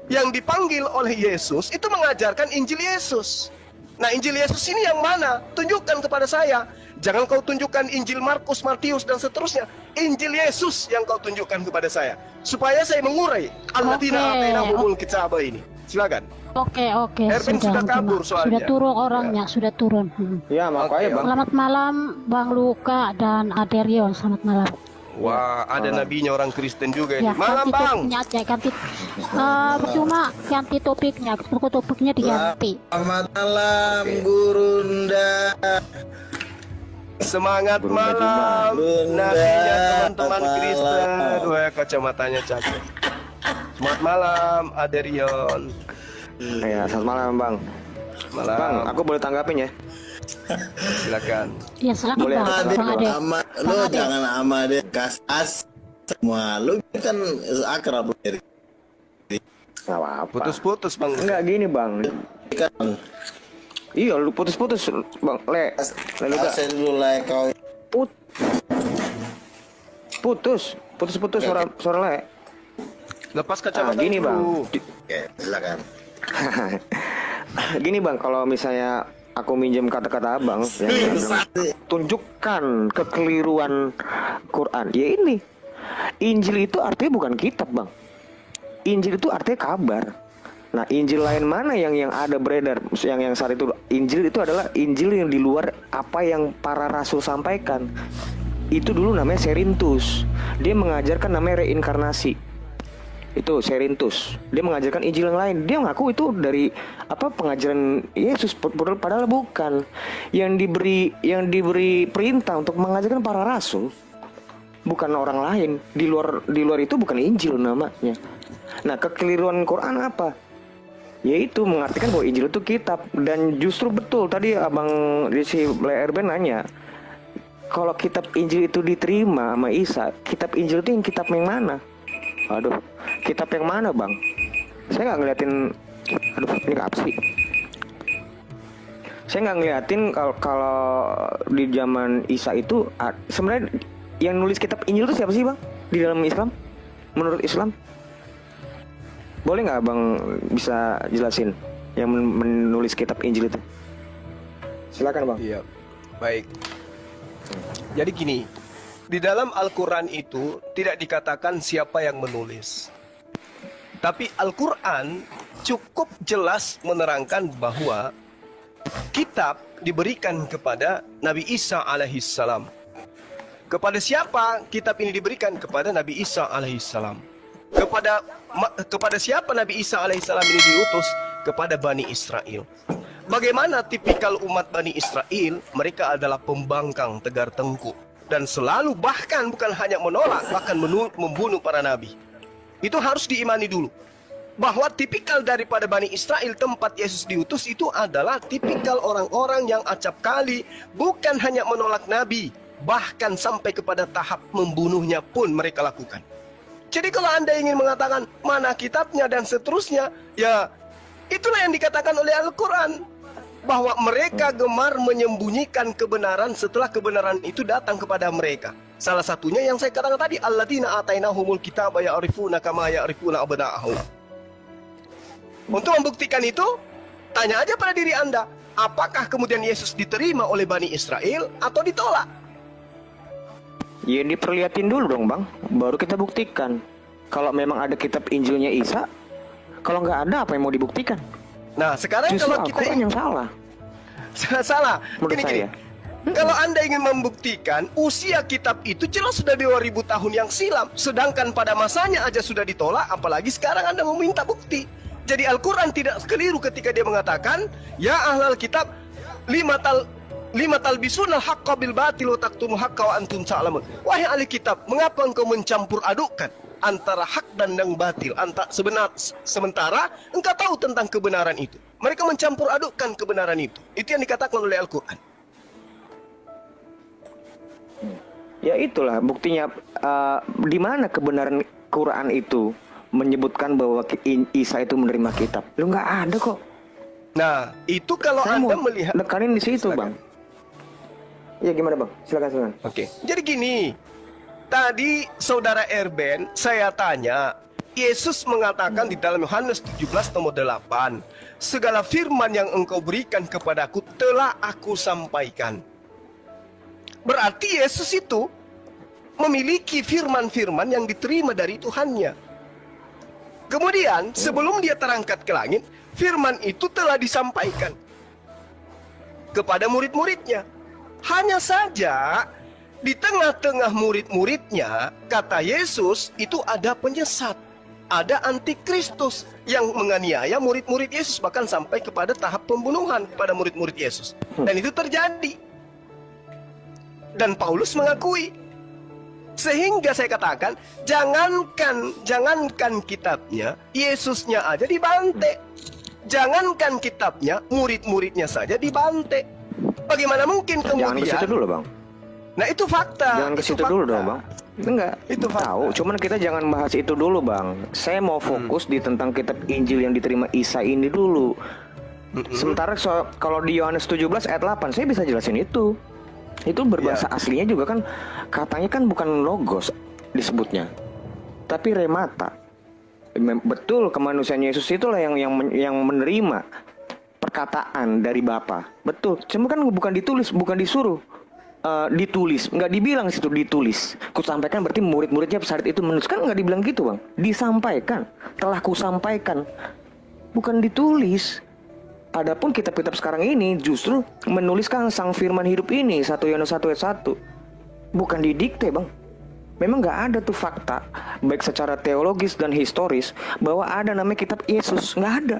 yang dipanggil oleh Yesus itu mengajarkan Injil Yesus. Nah, Injil Yesus ini yang mana? Tunjukkan kepada saya. Jangan kau tunjukkan Injil Markus, Matius dan seterusnya. Injil Yesus yang kau tunjukkan kepada saya, supaya saya mengurai alladzina atainahumul kitaba ini. Silakan. Oke, Erwin sudah kabur soalnya. Sudah turun orangnya, sudah turun. Ya, makanya Bang. Selamat malam Bang Luka dan Aderion, selamat malam. Wah, ada nabinya orang Kristen juga ini. Ya, Malam ganti Bang. topiknya aja, percuma ganti topiknya diganti. Selamat malam Gurunda. Semangat malam nabinya teman-teman Kristen. Wah, kacamatanya cakep. Selamat malam Aderion. Ya, selamat malam Bang. Malam. Bang, aku boleh tanggapin ya? Silakan. Ya silakan Boleh, Bang, Bang Ade. Lu jangan sama deh kas semua. Lu kan akrab lu. Nggak apa-apa. Putus-putus Bang. Enggak gini Bang. Kan Iya, lu putus-putus Bang. Lalu gak asal dulu lah kau. Putus suara le. Lepas kacamata Gini Bang. dulu. Oke, silakan. Gini Bang, kalau misalnya aku minjem kata-kata Abang yang tunjukkan kekeliruan Quran. Ya ini. Injil itu artinya bukan kitab, Bang. Injil itu artinya kabar. Nah, Injil lain mana yang ada beredar? Yang saat itu Injil itu adalah Injil yang di luar apa yang para rasul sampaikan. Itu dulu namanya Serintus. Dia mengajarkan namanya reinkarnasi. Itu Serintus. Dia mengajarkan Injil yang lain. Dia ngaku itu dari pengajaran Yesus, padahal bukan. Yang diberi perintah untuk mengajarkan para rasul, bukan orang lain. Di luar itu bukan Injil namanya. Nah, kekeliruan Quran apa? Yaitu mengartikan bahwa Injil itu kitab. Dan justru betul tadi Abang si Erben nanya, kalau kitab Injil itu diterima sama Isa, kitab Injil itu yang kitab yang mana? Aduh, kitab yang mana Bang? Saya nggak ngeliatin. Aduh, ini apa sih? Saya nggak ngeliatin kalau di zaman Isa itu sebenarnya yang nulis kitab Injil itu siapa sih Bang? Di dalam Islam? Menurut Islam? Boleh nggak Bang bisa jelasin yang menulis kitab Injil itu? Silakan Bang. Iya, baik. Jadi gini, di dalam Al-Quran itu tidak dikatakan siapa yang menulis. Tapi Al-Quran cukup jelas menerangkan bahwa kitab diberikan kepada Nabi Isa alaihissalam. Kepada siapa kitab ini diberikan? Kepada Nabi Isa alaihissalam. Kepada siapa Nabi Isa alaihissalam ini diutus? Kepada Bani Israel. Bagaimana tipikal umat Bani Israel? Mereka adalah pembangkang tegar tengkuk. Dan selalu bahkan bukan hanya menolak, bahkan membunuh para nabi. Itu harus diimani dulu. Bahwa tipikal daripada Bani Israel tempat Yesus diutus itu adalah tipikal orang-orang yang acap kali. Bukan hanya menolak nabi, bahkan sampai kepada tahap membunuhnya pun mereka lakukan. Jadi kalau Anda ingin mengatakan mana kitabnya dan seterusnya, ya itulah yang dikatakan oleh Al-Quran. Bahwa mereka gemar menyembunyikan kebenaran setelah kebenaran itu datang kepada mereka. Salah satunya yang saya katakan tadi, alladzina atainahumul kitaba ya'rifuna kama ya'rifuna abna'ahum. Untuk membuktikan itu, tanya aja pada diri Anda, apakah kemudian Yesus diterima oleh Bani Israel atau ditolak? Ya diperlihatin dulu dong Bang, baru kita buktikan. Kalau memang ada kitab Injilnya Isa, kalau nggak ada apa yang mau dibuktikan? Nah, sekarang justru kalau kita yang salah. Salah. Gini. Menurut saya. Kalau Anda ingin membuktikan usia kitab itu jelas sudah 2000 tahun yang silam, sedangkan pada masanya aja sudah ditolak, apalagi sekarang Anda meminta bukti. Jadi Al-Quran tidak keliru ketika dia mengatakan, ya ahlal kitab lima talbisunal haqqa bil batil wa taktumul haqqa wa antum ta'lamun. Wahai ahli kitab, mengapa engkau mencampur adukan antara hak dan yang batil, sementara engkau tahu tentang kebenaran itu? Mereka mencampur adukkan kebenaran itu. Itu yang dikatakan oleh Al-Quran. Ya itulah buktinya. Di mana kebenaran Quran itu menyebutkan bahwa Isa itu menerima kitab? Lu nggak ada kok. Nah, itu kalau Saya Anda mau melihat nekanin di situ, Silakan. Bang. Ya gimana, Bang? Silakan. Oke. Jadi gini, tadi saudara Erben saya tanya, Yesus mengatakan di dalam Yohanes 17 nomor 8, segala firman yang engkau berikan kepadaku telah aku sampaikan. Berarti Yesus itu memiliki firman-firman yang diterima dari Tuhannya. Kemudian sebelum dia terangkat ke langit, firman itu telah disampaikan kepada murid-muridnya. Hanya saja di tengah-tengah murid-muridnya, kata Yesus, itu ada penyesat, ada antikristus yang menganiaya murid-murid Yesus, bahkan sampai kepada tahap pembunuhan kepada murid-murid Yesus. Dan itu terjadi. Dan Paulus mengakui. Sehingga saya katakan, jangankan kitabnya, Yesusnya aja dibantai. Jangankan kitabnya, murid-muridnya saja dibantai. Bagaimana mungkin kemudian? Jangan ke situ dulu, Bang. Nah, itu fakta. Jangan ke situ dulu dong, Bang. Enggak, itu tahu. Cuman kita jangan bahas itu dulu, Bang. Saya mau fokus di tentang kitab Injil yang diterima Isa ini dulu. Sementara kalau di Yohanes 17 ayat 8, saya bisa jelasin itu. Itu berbahasa aslinya juga kan, katanya kan bukan logos disebutnya, tapi remata. Betul, kemanusiaan Yesus itulah yang menerima perkataan dari Bapa. Betul. Cuma kan bukan ditulis, bukan disuruh. Ditulis, nggak dibilang situ ditulis. Kusampaikan berarti murid-muridnya saat itu menulis, kan nggak dibilang gitu, Bang. Disampaikan, telah kusampaikan, bukan ditulis. Adapun kitab-kitab sekarang ini justru menuliskan sang firman hidup ini, 1 Yohanes 1 ayat 1. Bukan didikte, Bang. Memang nggak ada tuh fakta, baik secara teologis dan historis, bahwa ada namanya kitab Yesus. Nggak ada.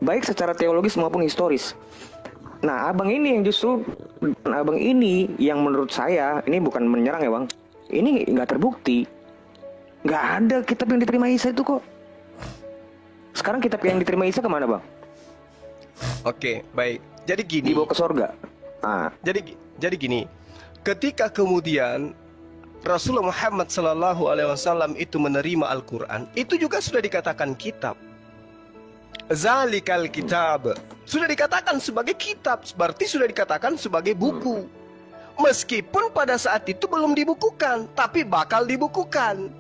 Baik secara teologis maupun historis. Nah, abang ini yang menurut saya, ini bukan menyerang ya, Bang. Ini nggak terbukti. Nggak ada kitab yang diterima Isa itu kok. Sekarang kitab yang diterima Isa kemana, Bang? Oke, baik. Jadi gini. Dibawa ke sorga. Jadi gini. Ketika kemudian Rasulullah Muhammad SAW itu menerima Al-Quran, itu juga sudah dikatakan kitab. Zalikal kitab, sudah dikatakan sebagai kitab, berarti sudah dikatakan sebagai buku. Meskipun pada saat itu belum dibukukan, tapi bakal dibukukan.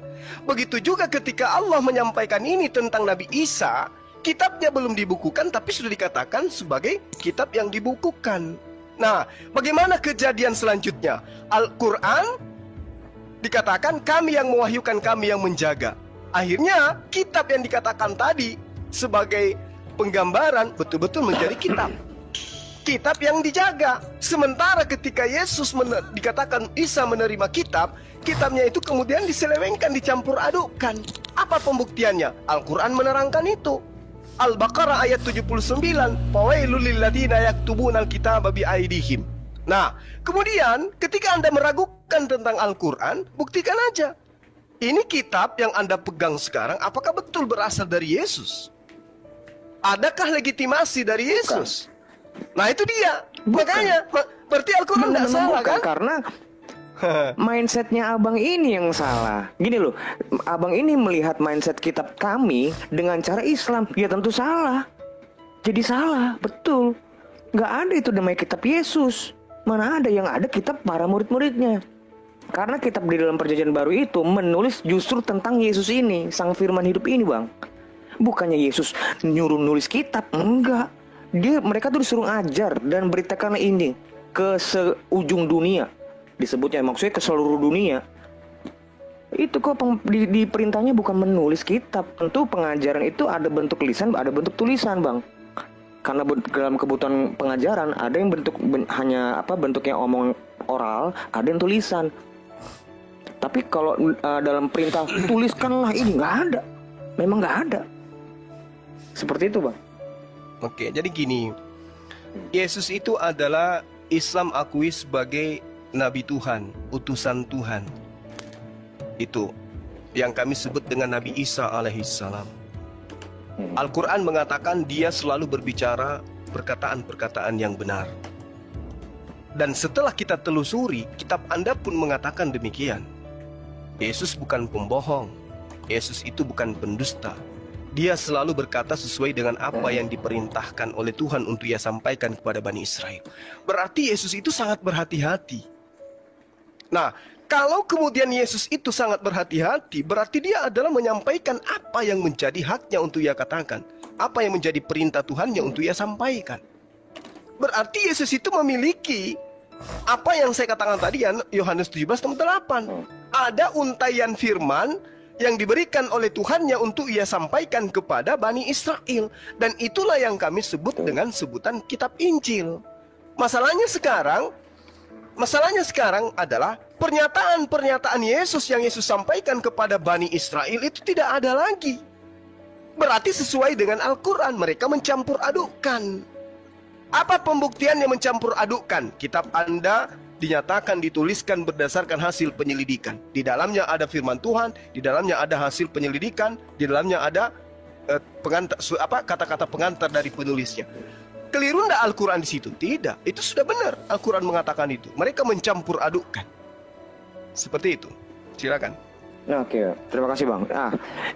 Begitu juga ketika Allah menyampaikan ini tentang Nabi Isa, kitabnya belum dibukukan, tapi sudah dikatakan sebagai kitab yang dibukukan. Nah, bagaimana kejadian selanjutnya? Al-Quran dikatakan kami yang mewahyukan, kami yang menjaga. Akhirnya kitab yang dikatakan tadi sebagai penggambaran betul-betul menjadi kitab. Kitab yang dijaga. Sementara ketika Yesus dikatakan Isa menerima kitab, kitabnya itu kemudian diselewengkan, dicampur adukkan. Apa pembuktiannya? Al-Quran menerangkan itu. Al-Baqarah ayat 79, fawailul lilladzina yaktubunal kitaba biaidihim. Nah, kemudian ketika Anda meragukan tentang Al-Quran, buktikan aja. Ini kitab yang Anda pegang sekarang, apakah betul berasal dari Yesus? Adakah legitimasi dari Yesus? Nah, itu dia. Makanya, berarti Al-Quran tidak salah kan? Karena mindsetnya abang ini yang salah. Gini loh, abang ini melihat mindset kitab kami dengan cara Islam, ya tentu salah. Jadi salah, betul. Nggak ada itu namanya kitab Yesus. Mana ada, yang ada kitab para murid-muridnya. Karena kitab di dalam perjanjian baru itu menulis justru tentang Yesus ini, sang firman hidup ini, Bang. Bukannya Yesus nyuruh nulis kitab, enggak. Mereka tuh disuruh ajar dan beritakan ini ke seujung dunia. Disebutnya maksudnya ke seluruh dunia. Itu kok di perintahnya bukan menulis kitab. Tentu pengajaran itu ada bentuk lisan, ada bentuk tulisan, Bang. Karena dalam kebutuhan pengajaran ada yang bentuknya omong oral, ada yang tulisan. Tapi kalau dalam perintah tuliskanlah ini, nggak ada. Memang nggak ada. Seperti itu, Bang. Oke, jadi gini. Yesus itu adalah Islam akui sebagai Nabi Tuhan, utusan Tuhan. Itu yang kami sebut dengan Nabi Isa alaihissalam. Al-Quran mengatakan dia selalu berbicara perkataan-perkataan yang benar. Dan setelah kita telusuri, kitab Anda pun mengatakan demikian. Yesus bukan pembohong. Yesus itu bukan pendusta. Dia selalu berkata sesuai dengan apa yang diperintahkan oleh Tuhan untuk ia sampaikan kepada Bani Israel. Berarti Yesus itu sangat berhati-hati. Nah, kalau kemudian Yesus itu sangat berhati-hati, berarti dia adalah menyampaikan apa yang menjadi haknya untuk ia katakan. Apa yang menjadi perintah Tuhannya untuk ia sampaikan. Berarti Yesus itu memiliki apa yang saya katakan tadi, Yohanes 17:8. Ada untaian firman yang diberikan oleh Tuhannya untuk ia sampaikan kepada Bani Israel. Dan itulah yang kami sebut dengan sebutan kitab Injil. Masalahnya sekarang adalah pernyataan-pernyataan Yesus yang Yesus sampaikan kepada Bani Israel itu tidak ada lagi. Berarti sesuai dengan Al-Quran, mereka mencampur adukkan. Apa pembuktian yang mencampur adukkan? Kitab Anda dinyatakan dituliskan berdasarkan hasil penyelidikan. Di dalamnya ada firman Tuhan, di dalamnya ada hasil penyelidikan, di dalamnya ada kata-kata pengantar dari penulisnya. Keliru enggak Al-Quran di situ? Tidak, itu sudah benar. Al-Quran mengatakan itu. Mereka mencampur adukkan. Seperti itu. Silakan. Oke, terima kasih Bang.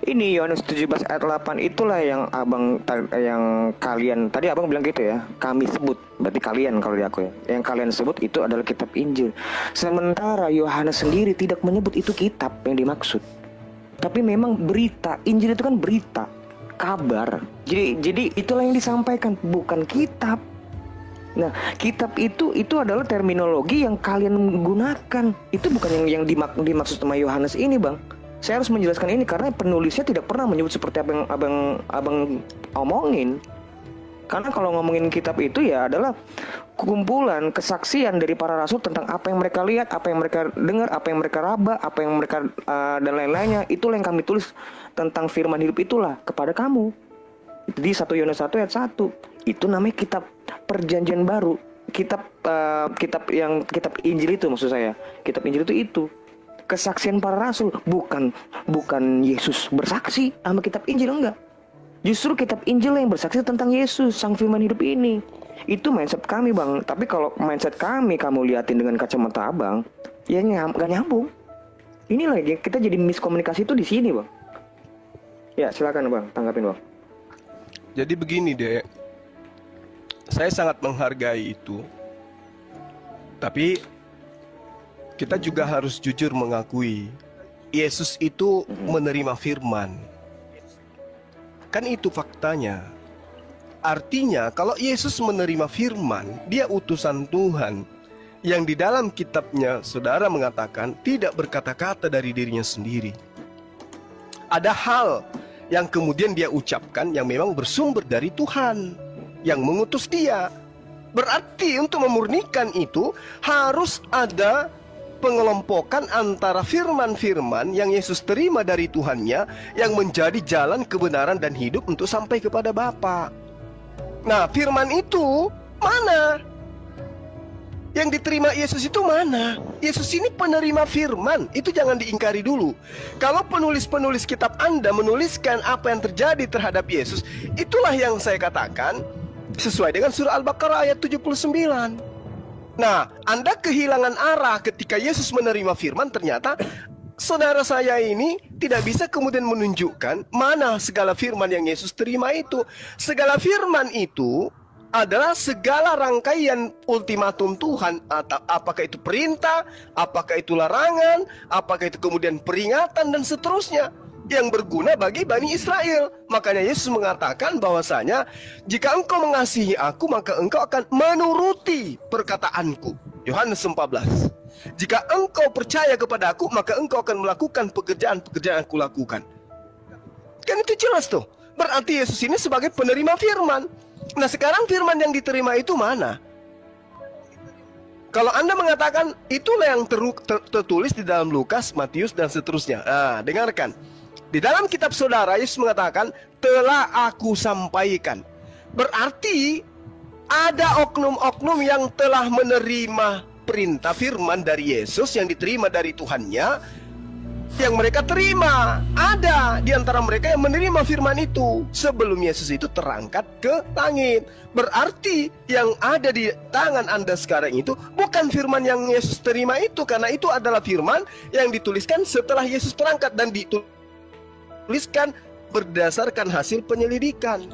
Ini Yohanes 17 ayat 8 itulah yang kalian tadi Abang bilang gitu ya. Kami sebut, berarti kalian kalau di aku ya. Yang kalian sebut itu adalah kitab Injil. Sementara Yohanes sendiri tidak menyebut itu kitab yang dimaksud. Tapi memang berita. Injil itu kan berita, kabar. Jadi itulah yang disampaikan, bukan kitab. Nah, kitab itu adalah terminologi yang kalian gunakan. Itu bukan yang dimaksud sama Yohanes ini, Bang. Saya harus menjelaskan ini karena penulisnya tidak pernah menyebut seperti apa yang abang omongin. Karena kalau ngomongin kitab itu ya adalah kumpulan kesaksian dari para rasul tentang apa yang mereka lihat, apa yang mereka dengar, apa yang mereka raba, apa yang mereka dan lain-lainnya. Itulah yang kami tulis tentang firman hidup itulah kepada kamu. Di 1 Yohanes 1 ayat 1. Itu namanya kitab Perjanjian Baru. Kitab Injil itu maksud saya. Kitab Injil itu kesaksian para rasul, bukan Yesus bersaksi sama kitab Injil, enggak. Justru kitab Injil yang bersaksi tentang Yesus, sang firman hidup ini. Itu mindset kami, Bang. Tapi kalau mindset kami kamu liatin dengan kacamata Abang, ya gak nyambung. Ini lagi kita jadi miskomunikasi itu di sini, Bang. Ya, silakan Bang, tanggapin Bang. Jadi begini, Dek. Saya sangat menghargai itu. Tapi kita juga harus jujur mengakui Yesus itu menerima firman. Kan itu faktanya. Artinya kalau Yesus menerima firman, dia utusan Tuhan yang di dalam kitabnya saudara mengatakan tidak berkata-kata dari dirinya sendiri. Ada hal yang kemudian dia ucapkan yang memang bersumber dari Tuhan yang mengutus dia. Berarti untuk memurnikan itu harus ada pengelompokan antara firman-firman yang Yesus terima dari Tuhannya yang menjadi jalan kebenaran dan hidup untuk sampai kepada Bapa. Nah, firman itu mana? Yang diterima Yesus itu mana? Yesus ini penerima firman. Itu jangan diingkari dulu. Kalau penulis-penulis kitab Anda menuliskan apa yang terjadi terhadap Yesus, itulah yang saya katakan sesuai dengan surah Al-Baqarah ayat 79. Nah, Anda kehilangan arah ketika Yesus menerima firman. Ternyata saudara saya ini tidak bisa kemudian menunjukkan mana segala firman yang Yesus terima itu. Segala firman itu adalah segala rangkaian ultimatum Tuhan. Apakah itu perintah, apakah itu larangan, apakah itu kemudian peringatan dan seterusnya yang berguna bagi Bani Israel. Makanya Yesus mengatakan bahwasanya jika engkau mengasihi aku, maka engkau akan menuruti perkataanku. Yohanes 14. Jika engkau percaya kepada aku, maka engkau akan melakukan pekerjaan-pekerjaan yang aku lakukan. Kan itu jelas tuh. Berarti Yesus ini sebagai penerima firman. Nah, sekarang firman yang diterima itu mana? Kalau Anda mengatakan itulah yang tertulis di dalam Lukas, Matius dan seterusnya. Nah, dengarkan. Di dalam kitab saudara, Yesus mengatakan, telah aku sampaikan. Berarti ada oknum-oknum yang telah menerima perintah firman dari Yesus yang diterima dari Tuhannya, yang mereka terima. Ada di antara mereka yang menerima firman itu sebelum Yesus itu terangkat ke langit. Berarti yang ada di tangan Anda sekarang itu bukan firman yang Yesus terima itu, karena itu adalah firman yang dituliskan setelah Yesus terangkat dan dituliskan berdasarkan hasil penyelidikan.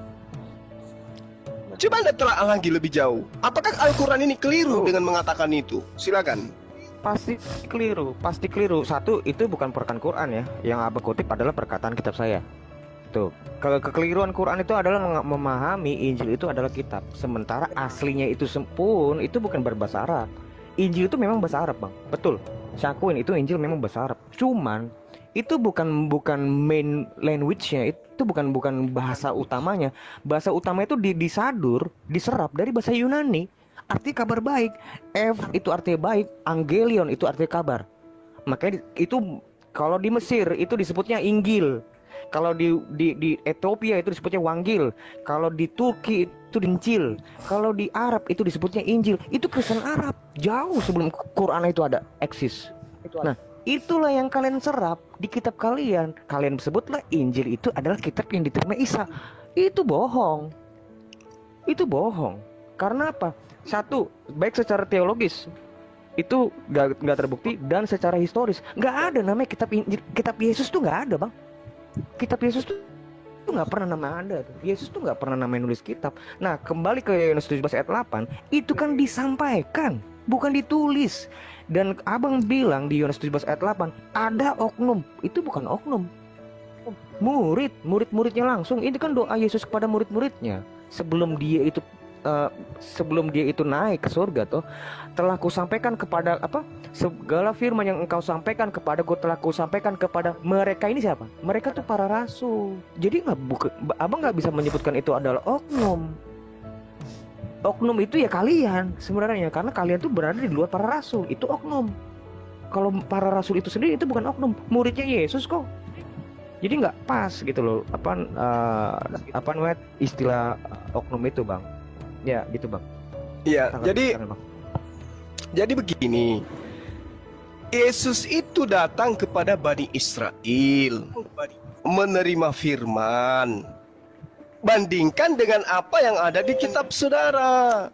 Coba Anda telah lagi lebih jauh. Apakah Al-Quran ini keliru dengan mengatakan itu? Silakan. Pasti keliru. Satu, itu bukan perkataan Quran ya. Yang Abang kutip adalah perkataan kitab saya. Tuh, kalau kekeliruan Quran itu adalah memahami Injil itu adalah kitab. Sementara aslinya itu pun itu bukan berbahasa Arab. Injil itu memang bahasa Arab, Bang. Betul. Saya akuin itu Injil memang bahasa Arab. Cuman itu bukan main language-nya, itu bukan bahasa utamanya. Bahasa utama itu disadur, diserap dari bahasa Yunani. Arti kabar baik. F itu artinya baik, Angelion itu artinya kabar. Makanya itu kalau di Mesir itu disebutnya Injil. Kalau di Ethiopia itu disebutnya Wangil. Kalau di Turki itu Injil. Kalau di Arab itu disebutnya Injil. Itu Kristen Arab jauh sebelum Quran itu ada eksis. Nah, itulah yang kalian serap di kitab kalian. Kalian sebutlah Injil itu adalah kitab yang diterima Isa. Itu bohong. Itu bohong. Karena apa? Satu, baik secara teologis itu nggak terbukti, dan secara historis nggak ada namanya kitab Yesus tuh nggak ada, Bang. Kitab Yesus tuh nggak pernah nama ada tuh. Yesus tuh nggak pernah namanya nulis kitab. Nah, kembali ke Yohanes 17 ayat 8, itu kan disampaikan, bukan ditulis. Dan abang bilang di Yohanes 17 ayat 8 ada oknum. Itu bukan oknum, murid-muridnya langsung. Ini kan doa Yesus kepada murid-muridnya sebelum dia itu naik ke surga tuh. Telah kusampaikan kepada segala firman yang engkau sampaikan kepadaku telah kusampaikan kepada mereka. Ini siapa? Mereka tuh para rasul. Jadi abang nggak bisa menyebutkan itu adalah oknum. Oknum itu ya kalian sebenarnya, karena kalian tuh berada di luar para rasul. Itu oknum. Kalau para rasul itu sendiri itu bukan oknum, muridnya Yesus kok. Jadi nggak pas gitu loh apa namanya istilah oknum itu, Bang. Ya gitu, Bang. Iya, jadi begini. Yesus itu datang kepada Bani Israel, menerima firman. Bandingkan dengan apa yang ada di kitab saudara.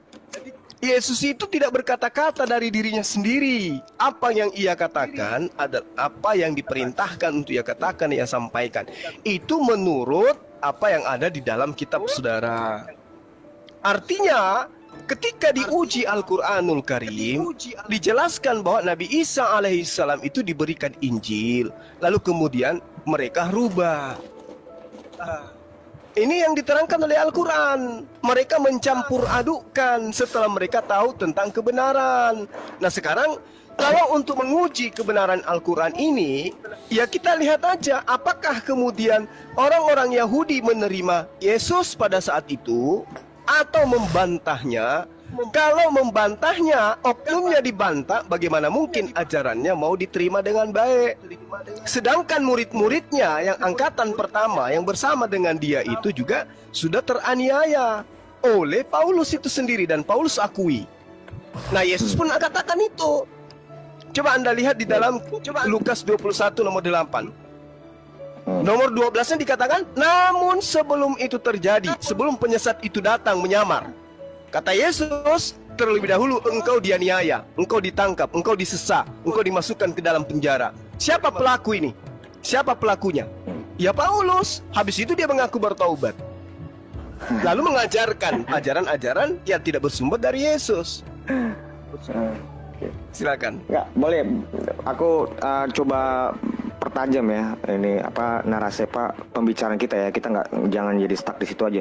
Yesus itu tidak berkata-kata dari dirinya sendiri. Apa yang ia katakan adalah apa yang diperintahkan untuk ia katakan, ia sampaikan. Itu menurut apa yang ada di dalam kitab saudara. Artinya, ketika diuji Al-Quranul Karim, dijelaskan bahwa Nabi Isa alaihissalam itu diberikan Injil. Lalu kemudian mereka rubah. Ini yang diterangkan oleh Al-Quran. Mereka mencampur adukkan setelah mereka tahu tentang kebenaran. Nah sekarang, kalau untuk menguji kebenaran Al-Quran ini, ya kita lihat aja apakah kemudian orang-orang Yahudi menerima Yesus pada saat itu atau membantahnya. Kalau membantahnya, oknumnya dibantah, bagaimana mungkin ajarannya mau diterima dengan baik? Sedangkan murid-muridnya yang angkatan pertama yang bersama dengan dia itu juga sudah teraniaya oleh Paulus itu sendiri, dan Paulus akui. Nah, Yesus pun katakan itu. Coba Anda lihat di dalam Lukas 21 nomor 8. Nomor 12-nya dikatakan, namun sebelum itu terjadi, sebelum penyesat itu datang menyamar, kata Yesus, terlebih dahulu engkau dianiaya, engkau ditangkap, engkau disesat, engkau dimasukkan ke dalam penjara. Siapa pelaku ini? Siapa pelakunya? Ya Paulus. Habis itu dia mengaku bertaubat, lalu mengajarkan ajaran-ajaran yang tidak bersumber dari Yesus. Silakan. Ya, boleh. Aku coba pertajam ya ini narasi pembicaraan kita ya. Kita jangan jadi stuck di situ aja.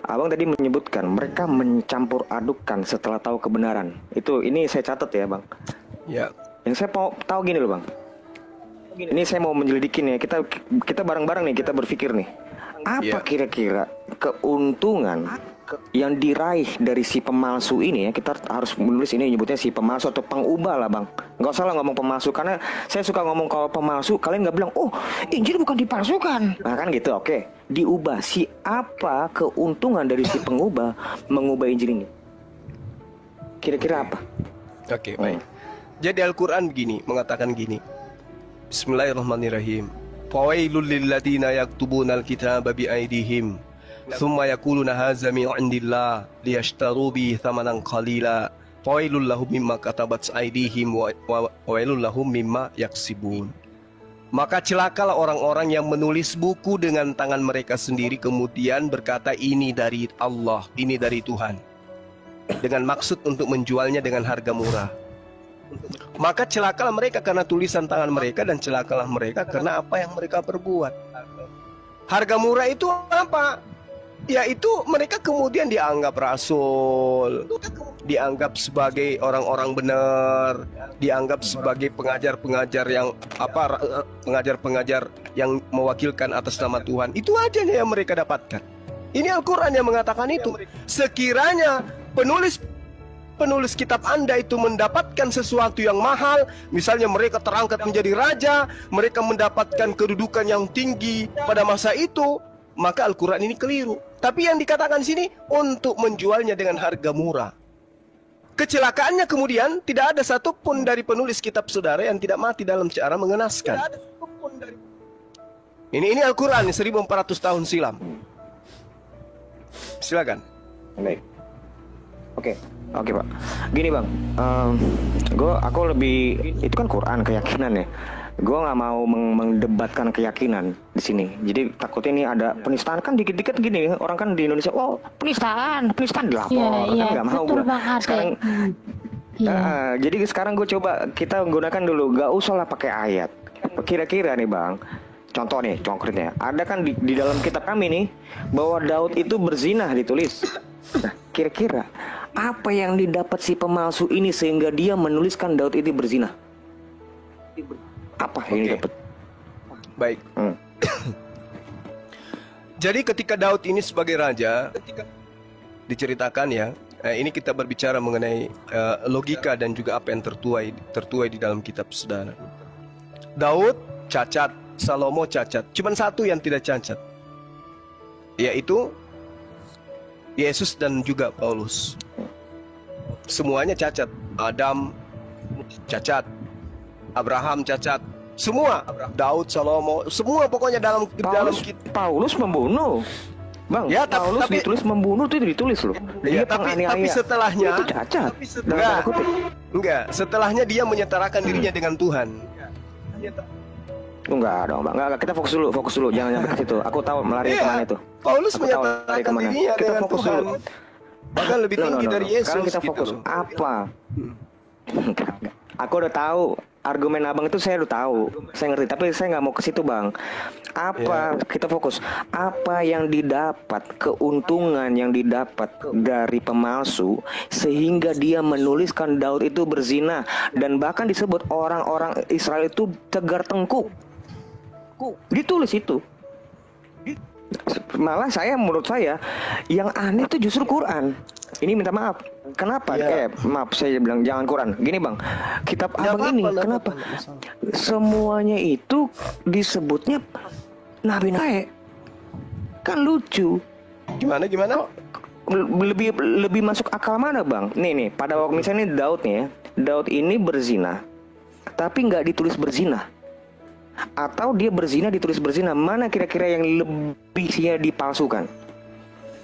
Abang tadi menyebutkan mereka mencampur adukkan setelah tahu kebenaran. Ini saya catat ya, Bang. Ya. Yang saya mau tahu gini loh, Bang. Ini saya mau menyelidikin ya. Kita bareng-bareng nih, kita berpikir nih. Apa kira-kira keuntungan yang diraih dari si pemalsu ini ya? Kita harus menulis ini, nyebutnya si pemalsu atau pengubah lah, Bang. Nggak usah lah ngomong pemalsu, karena saya suka ngomong kalau pemalsu, kalian nggak bilang, oh Injil bukan dipalsukan. Nah kan gitu, oke. Diubah. Si apa keuntungan dari si pengubah mengubah Injil ini? Kira-kira apa? Oke, baik. Jadi Al-Quran mengatakan gini. Bismillahirrahmanirrahim. Fawailul lilladzina yaktubuna al-kitaba bi'aidihim thumma yaquluna hadza min 'indillah liyashtaru bi thamanan qalila fawailul lahum mimma katabat aydihim wa wailul lahum mimma yaksibun. Maka celakalah orang-orang yang menulis buku dengan tangan mereka sendiri kemudian berkata ini dari Allah, ini dari Tuhan, dengan maksud untuk menjualnya dengan harga murah. Maka celakalah mereka karena tulisan tangan mereka, dan celakalah mereka karena apa yang mereka perbuat. Harga murah itu apa? Yaitu mereka kemudian dianggap rasul, dianggap sebagai orang-orang benar, dianggap sebagai pengajar-pengajar yang pengajar-pengajar yang mewakilkan atas nama Tuhan. Itu aja yang mereka dapatkan. Ini Al-Quran yang mengatakan itu. Sekiranya penulis kitab Anda itu mendapatkan sesuatu yang mahal, misalnya mereka terangkat menjadi raja, mereka mendapatkan kedudukan yang tinggi pada masa itu, maka Al-Quran ini keliru. Tapi yang dikatakan sini untuk menjualnya dengan harga murah. Kecelakaannya kemudian tidak ada satupun dari penulis kitab saudara yang tidak mati dalam cara mengenaskan. Ini Al-Quran 1400 tahun silam. Silakan. Baik. Oke Pak. Gini Bang, aku lebih itu kan Quran keyakinan ya. Gue nggak mau mendebatkan keyakinan di sini. Jadi takutnya ini ada penistaan kan dikit-dikit gini. Orang kan di Indonesia, wow penistaan dilapor. Kan nggak mau gue. Sekarang, jadi sekarang gue coba kita gunakan dulu. Gak usah lah pakai ayat. Kira-kira nih Bang. Contoh nih, konkretnya. Ada kan di dalam kitab kami nih bahwa Daud itu berzinah ditulis. Nah, kira-kira apa yang didapat si pemalsu ini sehingga dia menuliskan Daud itu berzinah? Apa yang didapat? Baik. Jadi ketika Daud ini sebagai raja diceritakan ya, ini kita berbicara mengenai logika dan juga apa yang tertuai di dalam kitab saudara. Daud cacat, Salomo cacat. Cuman satu yang tidak cacat, yaitu Yesus dan juga Paulus. Semuanya cacat. Adam cacat, Abraham cacat, semua. Daud, Salomo, semua pokoknya dalam Paulus membunuh. Bang, ya, Paulus ditulis membunuh itu ditulis loh. Ya, tapi setelahnya itu cacat. Enggak, setelahnya dia menyetarakan dirinya dengan Tuhan. Enggak dong Bang, enggak, kita fokus dulu, jangan sampai ke situ. Aku tahu melari kemana itu. Paulus menyatakan dirinya kita dengan fokus Tuhan. dulu. Bahkan lebih tinggi dari Yesus. Sekarang kita fokus gitu. apa? Aku udah tahu argumen abang itu, saya udah tahu, saya ngerti. Tapi saya nggak mau ke situ Bang. Kita fokus. Apa yang didapat, keuntungan yang didapat dari pemalsu sehingga dia menuliskan Daud itu berzina, dan bahkan disebut orang-orang Israel itu tegar tengkuk. Ditulis itu. Malah menurut saya yang aneh itu justru Quran. Ini minta maaf. Kenapa? Maaf saya bilang jangan Quran. Gini Bang, kitab abang ini kenapa? Semuanya itu disebutnya nabi. Kan lucu. Gimana? Lebih masuk akal mana Bang? Nih pada waktu misalnya Daud nih ya. Daud ini berzina, tapi nggak ditulis berzina. Atau dia berzina ditulis berzina, mana kira-kira yang lebih dipalsukan?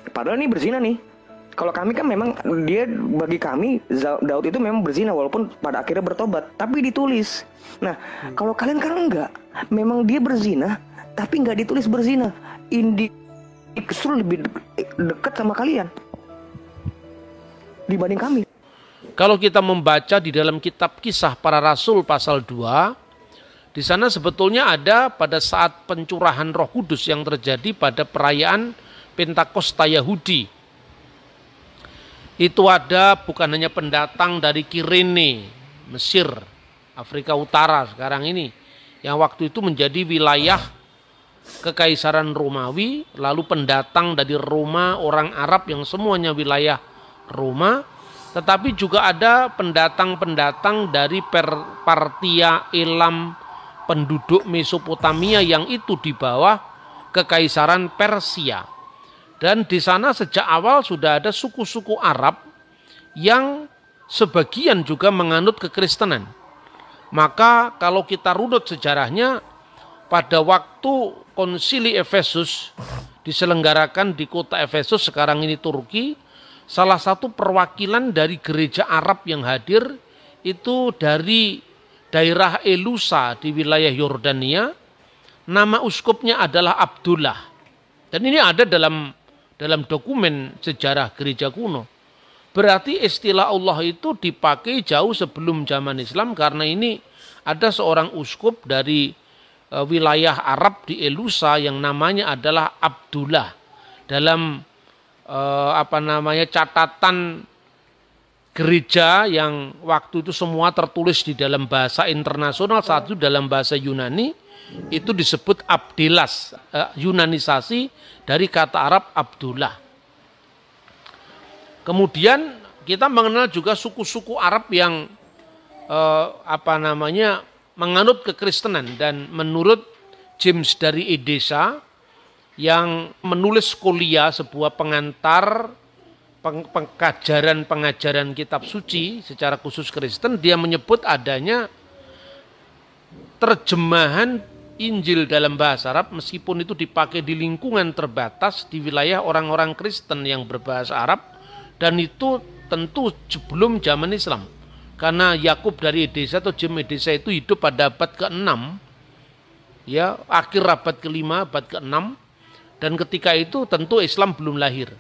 Padahal ini berzina nih. Kalau kami kan memang bagi kami Daud itu memang berzina walaupun pada akhirnya bertobat, tapi ditulis. Nah, kalau kalian kan enggak, memang dia berzina tapi nggak ditulis berzina. Justru lebih dekat sama kalian dibanding kami. Kalau kita membaca di dalam kitab Kisah Para Rasul pasal 2, di sana sebetulnya ada pada saat pencurahan Roh Kudus yang terjadi pada perayaan Pentakosta Yahudi. Itu ada bukan hanya pendatang dari Kirene, Mesir, Afrika Utara sekarang ini, yang waktu itu menjadi wilayah Kekaisaran Romawi, lalu pendatang dari Roma, orang Arab yang semuanya wilayah Roma, tetapi juga ada pendatang-pendatang dari Partia, Elam, penduduk Mesopotamia yang itu di bawah Kekaisaran Persia. Dan di sana sejak awal sudah ada suku-suku Arab yang sebagian juga menganut kekristenan. Maka kalau kita runut sejarahnya, pada waktu konsili Efesus diselenggarakan di kota Efesus, sekarang ini Turki, salah satu perwakilan dari gereja Arab yang hadir itu dari daerah Elusa di wilayah Yordania. Nama uskupnya adalah Abdullah. Dan ini ada dalam dokumen sejarah gereja kuno. Berarti istilah Allah itu dipakai jauh sebelum zaman Islam, karena ini ada seorang uskup dari wilayah Arab di Elusa yang namanya adalah Abdullah. Dalam catatan gereja yang waktu itu semua tertulis di dalam bahasa internasional, satu dalam bahasa Yunani, itu disebut Abdelas, Yunanisasi dari kata Arab Abdullah. Kemudian kita mengenal juga suku-suku Arab yang menganut kekristenan, dan menurut James dari Edessa yang menulis Scholia, sebuah pengantar pengajaran kitab suci secara khusus Kristen, dia menyebut adanya terjemahan Injil dalam bahasa Arab meskipun itu dipakai di lingkungan terbatas di wilayah orang-orang Kristen yang berbahasa Arab, dan itu tentu sebelum zaman Islam. Karena Yakub dari Edessa atau James Edessa itu hidup pada abad ke-6, ya, akhir abad ke-5, abad ke-6, dan ketika itu tentu Islam belum lahir.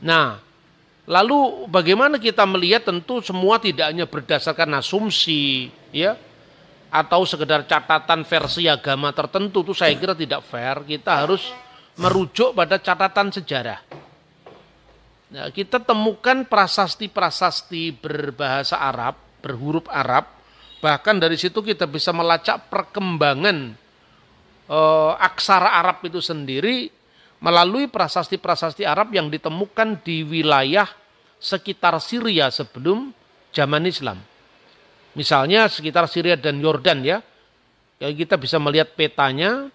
Nah, lalu bagaimana kita melihat, tentu semua tidak hanya berdasarkan asumsi, ya, atau sekedar catatan versi agama tertentu, itu saya kira tidak fair. Kita harus merujuk pada catatan sejarah. Nah, kita temukan prasasti-prasasti berbahasa Arab, berhuruf Arab, bahkan dari situ kita bisa melacak perkembangan aksara Arab itu sendiri melalui prasasti-prasasti Arab yang ditemukan di wilayah sekitar Syria sebelum zaman Islam. Misalnya sekitar Syria dan Yordan, ya. Kita bisa melihat petanya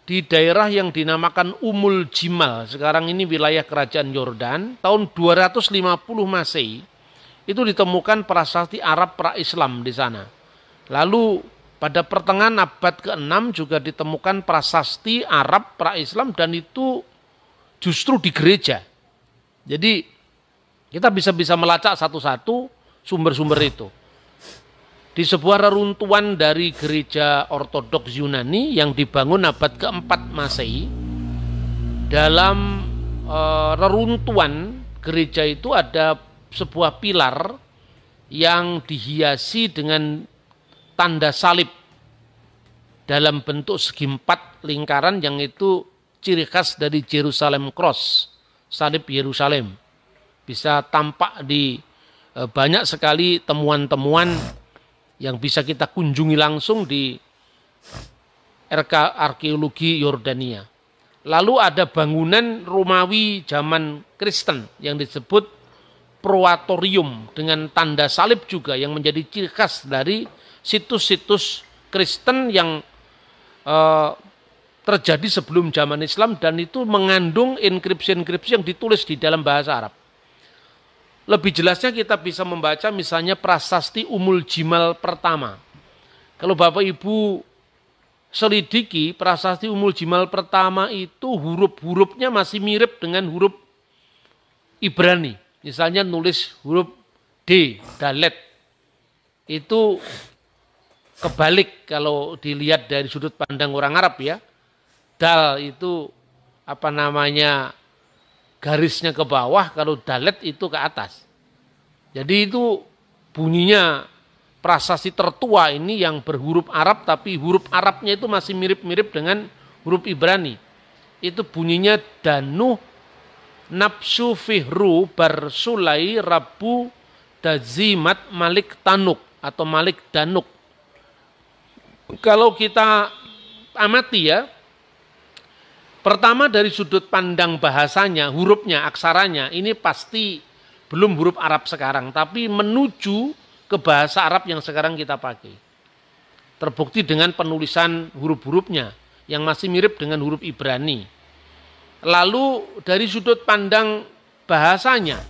di daerah yang dinamakan Umul Jimal. Sekarang ini wilayah kerajaan Yordan. Tahun 250 Masehi itu ditemukan prasasti Arab pra-Islam di sana. Lalu pada pertengahan abad ke-6 juga ditemukan prasasti Arab pra-Islam, dan itu justru di gereja. Jadi kita bisa melacak satu-satu sumber-sumber itu. Di sebuah reruntuhan dari gereja ortodoks Yunani yang dibangun abad ke-4 Masehi, dalam reruntuhan gereja itu ada sebuah pilar yang dihiasi dengan tanda salib dalam bentuk segi 4 lingkaran, yang itu ciri khas dari Jerusalem Cross, salib Yerusalem. Bisa tampak di banyak sekali temuan-temuan yang bisa kita kunjungi langsung di arkeologi Yordania. Lalu ada bangunan Romawi zaman Kristen yang disebut Proatorium dengan tanda salib juga, yang menjadi ciri khas dari situs-situs Kristen yang terjadi sebelum zaman Islam, dan itu mengandung inskripsi-inskripsi yang ditulis di dalam bahasa Arab. Lebih jelasnya kita bisa membaca misalnya prasasti Umul Jimal pertama. Kalau Bapak Ibu selidiki prasasti Umul Jimal pertama itu huruf-hurufnya masih mirip dengan huruf Ibrani. Misalnya nulis huruf D, Dalet. Itu kebalik kalau dilihat dari sudut pandang orang Arab, ya. Dal itu garisnya ke bawah, kalau dalet itu ke atas. Jadi itu bunyinya prasasti tertua ini yang berhuruf Arab, tapi huruf Arabnya itu masih mirip-mirip dengan huruf Ibrani. Itu bunyinya Danuh Nafsu Fihru Barsulai Rabu Dazimat Malik Tanuk atau Malik Danuk. Kalau kita amati, ya, pertama dari sudut pandang bahasanya, hurufnya, aksaranya, ini pasti belum huruf Arab sekarang, tapi menuju ke bahasa Arab yang sekarang kita pakai. Terbukti dengan penulisan huruf-hurufnya yang masih mirip dengan huruf Ibrani. Lalu dari sudut pandang bahasanya,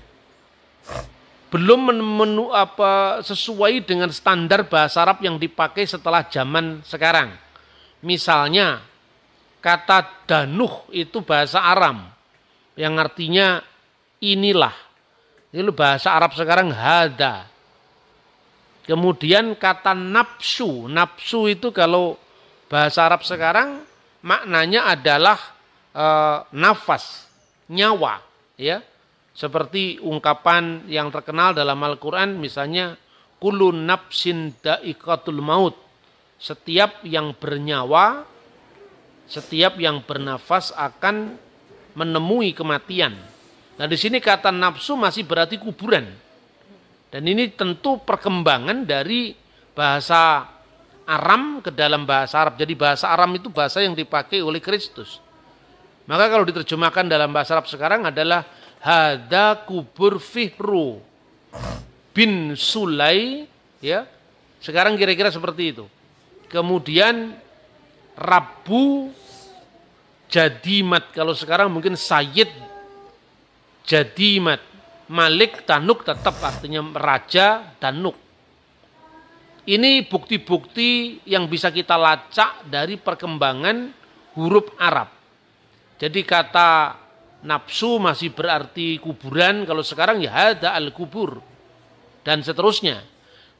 belum sesuai dengan standar bahasa Arab yang dipakai setelah zaman sekarang. Misalnya, kata danuh itu bahasa Aram yang artinya inilah. Itu bahasa Arab sekarang hada. Kemudian kata nafsu. Nafsu itu kalau bahasa Arab sekarang maknanya adalah nafas, nyawa, ya. Seperti ungkapan yang terkenal dalam Al-Qur'an misalnya kullu nafsin da'iqatul maut. Setiap yang bernyawa, setiap yang bernafas akan menemui kematian. Nah, di sini kata nafsu masih berarti kuburan. Dan ini tentu perkembangan dari bahasa Aram ke dalam bahasa Arab. Jadi bahasa Aram itu bahasa yang dipakai oleh Kristus. Maka kalau diterjemahkan dalam bahasa Arab sekarang adalah hada kubur Fihru bin Sulay, ya. Sekarang kira-kira seperti itu. Kemudian Rabu Jadimat, kalau sekarang mungkin Sayyid Jadimat. Malik Tanuk tetap artinya raja Danuk. Ini bukti-bukti yang bisa kita lacak dari perkembangan huruf Arab. Jadi kata nafsu masih berarti kuburan, kalau sekarang ya hada al-kubur dan seterusnya.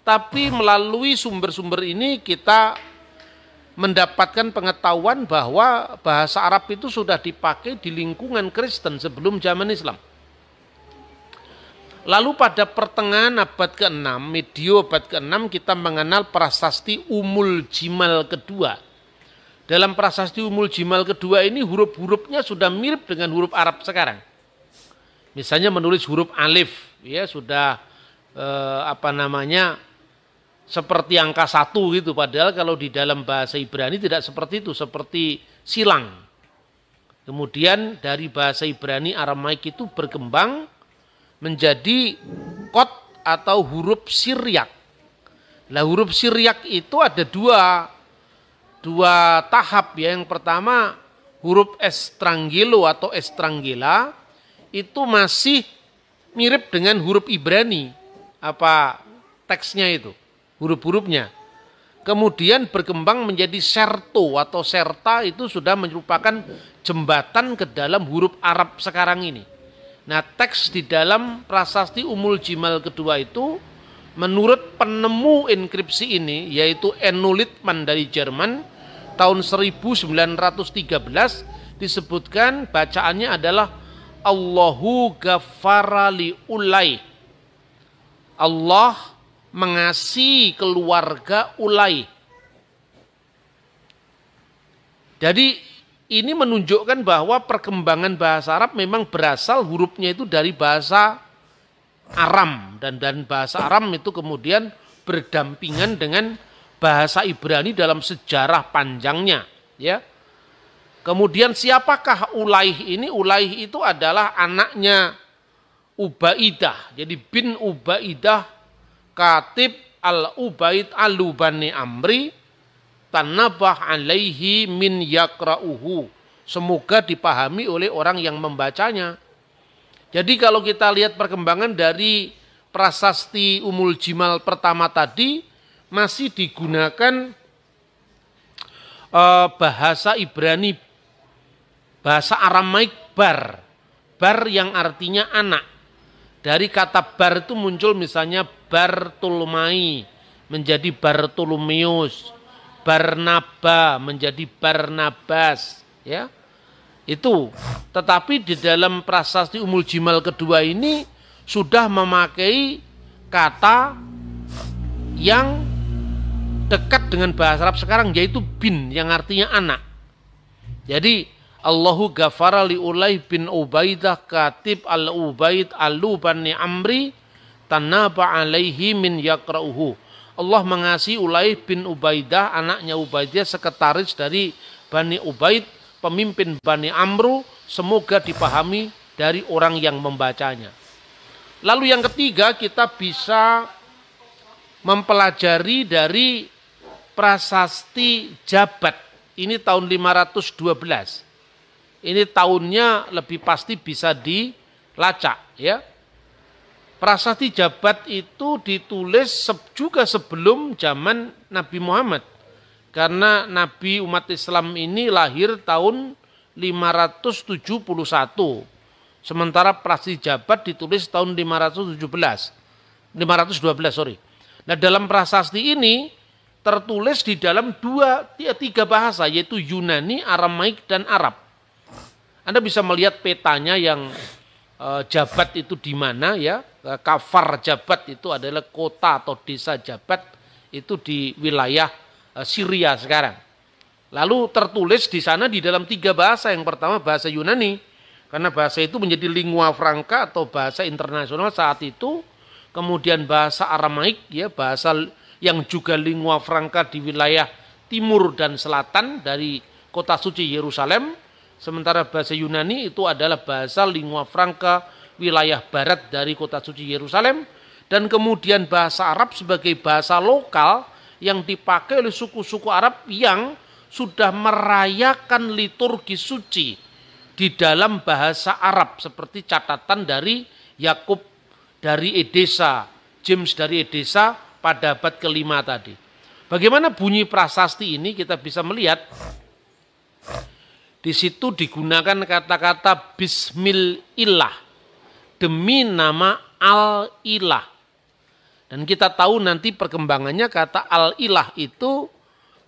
Tapi melalui sumber-sumber ini kita mendapatkan pengetahuan bahwa bahasa Arab itu sudah dipakai di lingkungan Kristen sebelum zaman Islam. Lalu pada pertengahan abad ke-6, medio abad ke-6, kita mengenal prasasti Umul Jimal kedua. Dalam prasasti Umul Jimal kedua ini huruf-hurufnya sudah mirip dengan huruf Arab sekarang. Misalnya menulis huruf alif, ya sudah seperti angka 1 gitu. Padahal kalau di dalam bahasa Ibrani tidak seperti itu, seperti silang. Kemudian dari bahasa Ibrani Aramaik itu berkembang menjadi kod atau huruf Siryak. Nah, huruf Siryak itu ada dua tahap ya. Yang pertama huruf Estrangelo atau Estrangela itu masih mirip dengan huruf Ibrani, teksnya itu, huruf-hurufnya. Kemudian berkembang menjadi serto atau serta, itu sudah merupakan jembatan ke dalam huruf Arab sekarang ini. Nah, teks di dalam prasasti Umul Jimal kedua itu menurut penemu enkripsi ini, yaitu Enno Littmann dari Jerman tahun 1913, disebutkan bacaannya adalah Allahu ghafara li Ulay. Allah mengasihi keluarga Ulay. Jadi ini menunjukkan bahwa perkembangan bahasa Arab memang berasal hurufnya itu dari bahasa Aram, dan bahasa Aram itu kemudian berdampingan dengan bahasa Ibrani dalam sejarah panjangnya, ya. Kemudian siapakah Ulaih ini? Ulaih itu adalah anaknya Ubaidah. Jadi bin Ubaidah Katib al-Ubaid al-Bani Amri tanabah alaihi min yakra'uhu. Semoga dipahami oleh orang yang membacanya. Jadi kalau kita lihat perkembangan dari prasasti Umul Jimal pertama tadi, masih digunakan bahasa Ibrani, bahasa Aramaik bar. Bar yang artinya anak. Dari kata bar itu muncul misalnya Bartolomai menjadi Bartolomeus. Barnaba menjadi Barnabas, ya. Itu. Tetapi di dalam prasasti Umul Jimal kedua ini sudah memakai kata yang dekat dengan bahasa Arab sekarang, yaitu bin yang artinya anak. Jadi Allahu ghafara li Ulay bin Ubaidah Katib al-Ubaid al-Bani Amri tanaba alaihi min yakra'uhu. Allah mengasihi Ulay bin Ubaidah, anaknya Ubaidah, sekretaris dari Bani Ubaid, pemimpin Bani Amru, semoga dipahami dari orang yang membacanya. Lalu yang ketiga, kita bisa mempelajari dari prasasti Jabat. Ini tahun 512. Ini tahunnya lebih pasti bisa dilacak, ya. Prasasti Jabat itu ditulis juga sebelum zaman Nabi Muhammad. Karena Nabi umat Islam ini lahir tahun 571. Sementara prasasti Jabat ditulis tahun 512. Nah, dalam prasasti ini tertulis di dalam tiga bahasa, yaitu Yunani, Aramaik, dan Arab. Anda bisa melihat petanya yang Jabat itu di mana, ya. Kafar Jabat itu adalah kota atau desa Jabat itu di wilayah Syria sekarang. Lalu tertulis di sana di dalam tiga bahasa. Yang pertama bahasa Yunani, karena bahasa itu menjadi lingua franca atau bahasa internasional saat itu. kemudian bahasa Aramaik, ya, bahasa yang juga lingua franca di wilayah timur dan selatan dari kota suci Yerusalem. Sementara bahasa Yunani itu adalah bahasa lingua franca wilayah barat dari kota suci Yerusalem. Dan kemudian bahasa Arab sebagai bahasa lokal yang dipakai oleh suku-suku Arab yang sudah merayakan liturgi suci di dalam bahasa Arab, seperti catatan dari Yakub dari Edesa, James dari Edesa pada abad ke-5 tadi. Bagaimana bunyi prasasti ini kita bisa melihat di situ digunakan kata-kata Bismillah, demi nama Al-Ilah. Dan kita tahu nanti perkembangannya kata Al-Ilah itu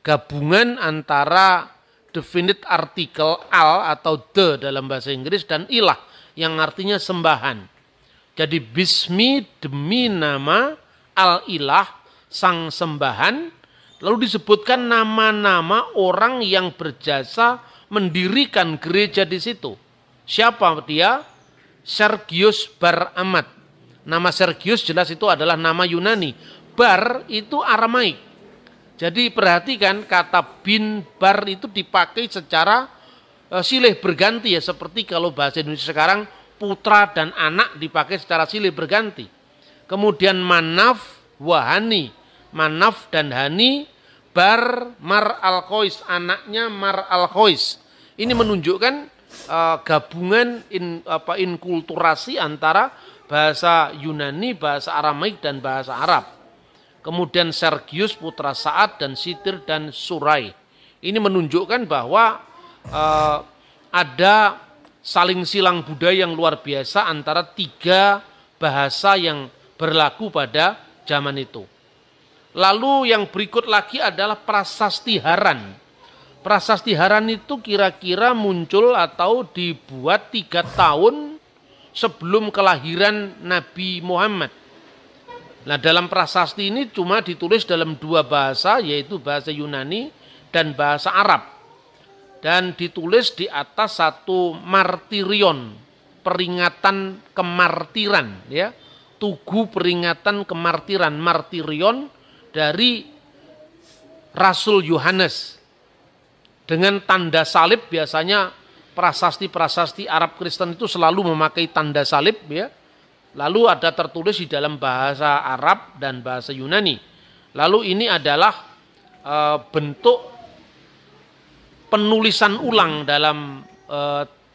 gabungan antara definite artikel al atau the dalam bahasa Inggris dan ilah yang artinya sembahan. Jadi bismi demi nama, al-ilah sang sembahan, lalu disebutkan nama-nama orang yang berjasa mendirikan gereja di situ. Siapa dia? Sergius Bar Ahmad. Nama Sergius jelas itu adalah nama Yunani. Bar itu Aramaik. Jadi perhatikan kata bin bar itu dipakai secara silih berganti, ya, seperti kalau bahasa Indonesia sekarang putra dan anak dipakai secara silih berganti. Kemudian manaf wahani, manaf dan hani, bar mar al-khois, anaknya mar al-khois. Ini menunjukkan gabungan inkulturasi antara bahasa Yunani, bahasa Aramaik dan bahasa Arab. Kemudian Sergius putra Sa'ad dan Sitir dan Surai. Ini menunjukkan bahwa ada saling silang budaya yang luar biasa antara tiga bahasa yang berlaku pada zaman itu. Lalu yang berikut lagi adalah prasastiharan. Prasastiharan itu kira-kira muncul atau dibuat 3 tahun sebelum kelahiran Nabi Muhammad. Nah, dalam prasasti ini cuma ditulis dalam 2 bahasa, yaitu bahasa Yunani dan bahasa Arab. Dan ditulis di atas satu martirion, peringatan kemartiran, ya. Tugu peringatan kemartiran, martirion dari Rasul Yohanes. Dengan tanda salib, biasanya prasasti-prasasti Arab Kristen itu selalu memakai tanda salib, ya. Lalu ada tertulis di dalam bahasa Arab dan bahasa Yunani. Lalu ini adalah bentuk penulisan ulang dalam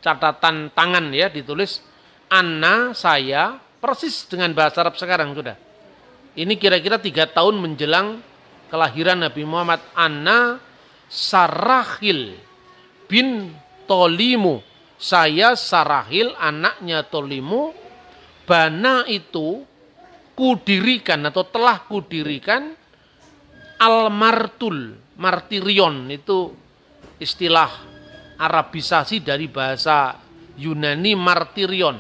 catatan tangan, ya, ditulis Anna, saya, persis dengan bahasa Arab sekarang sudah. Ini kira-kira 3 tahun menjelang kelahiran Nabi Muhammad. Anna Sarahil bin Tolimu, saya Sarahil anaknya Tolimu. Bana itu kudirikan atau telah kudirikan al-martul, martirion itu istilah Arabisasi dari bahasa Yunani martirion.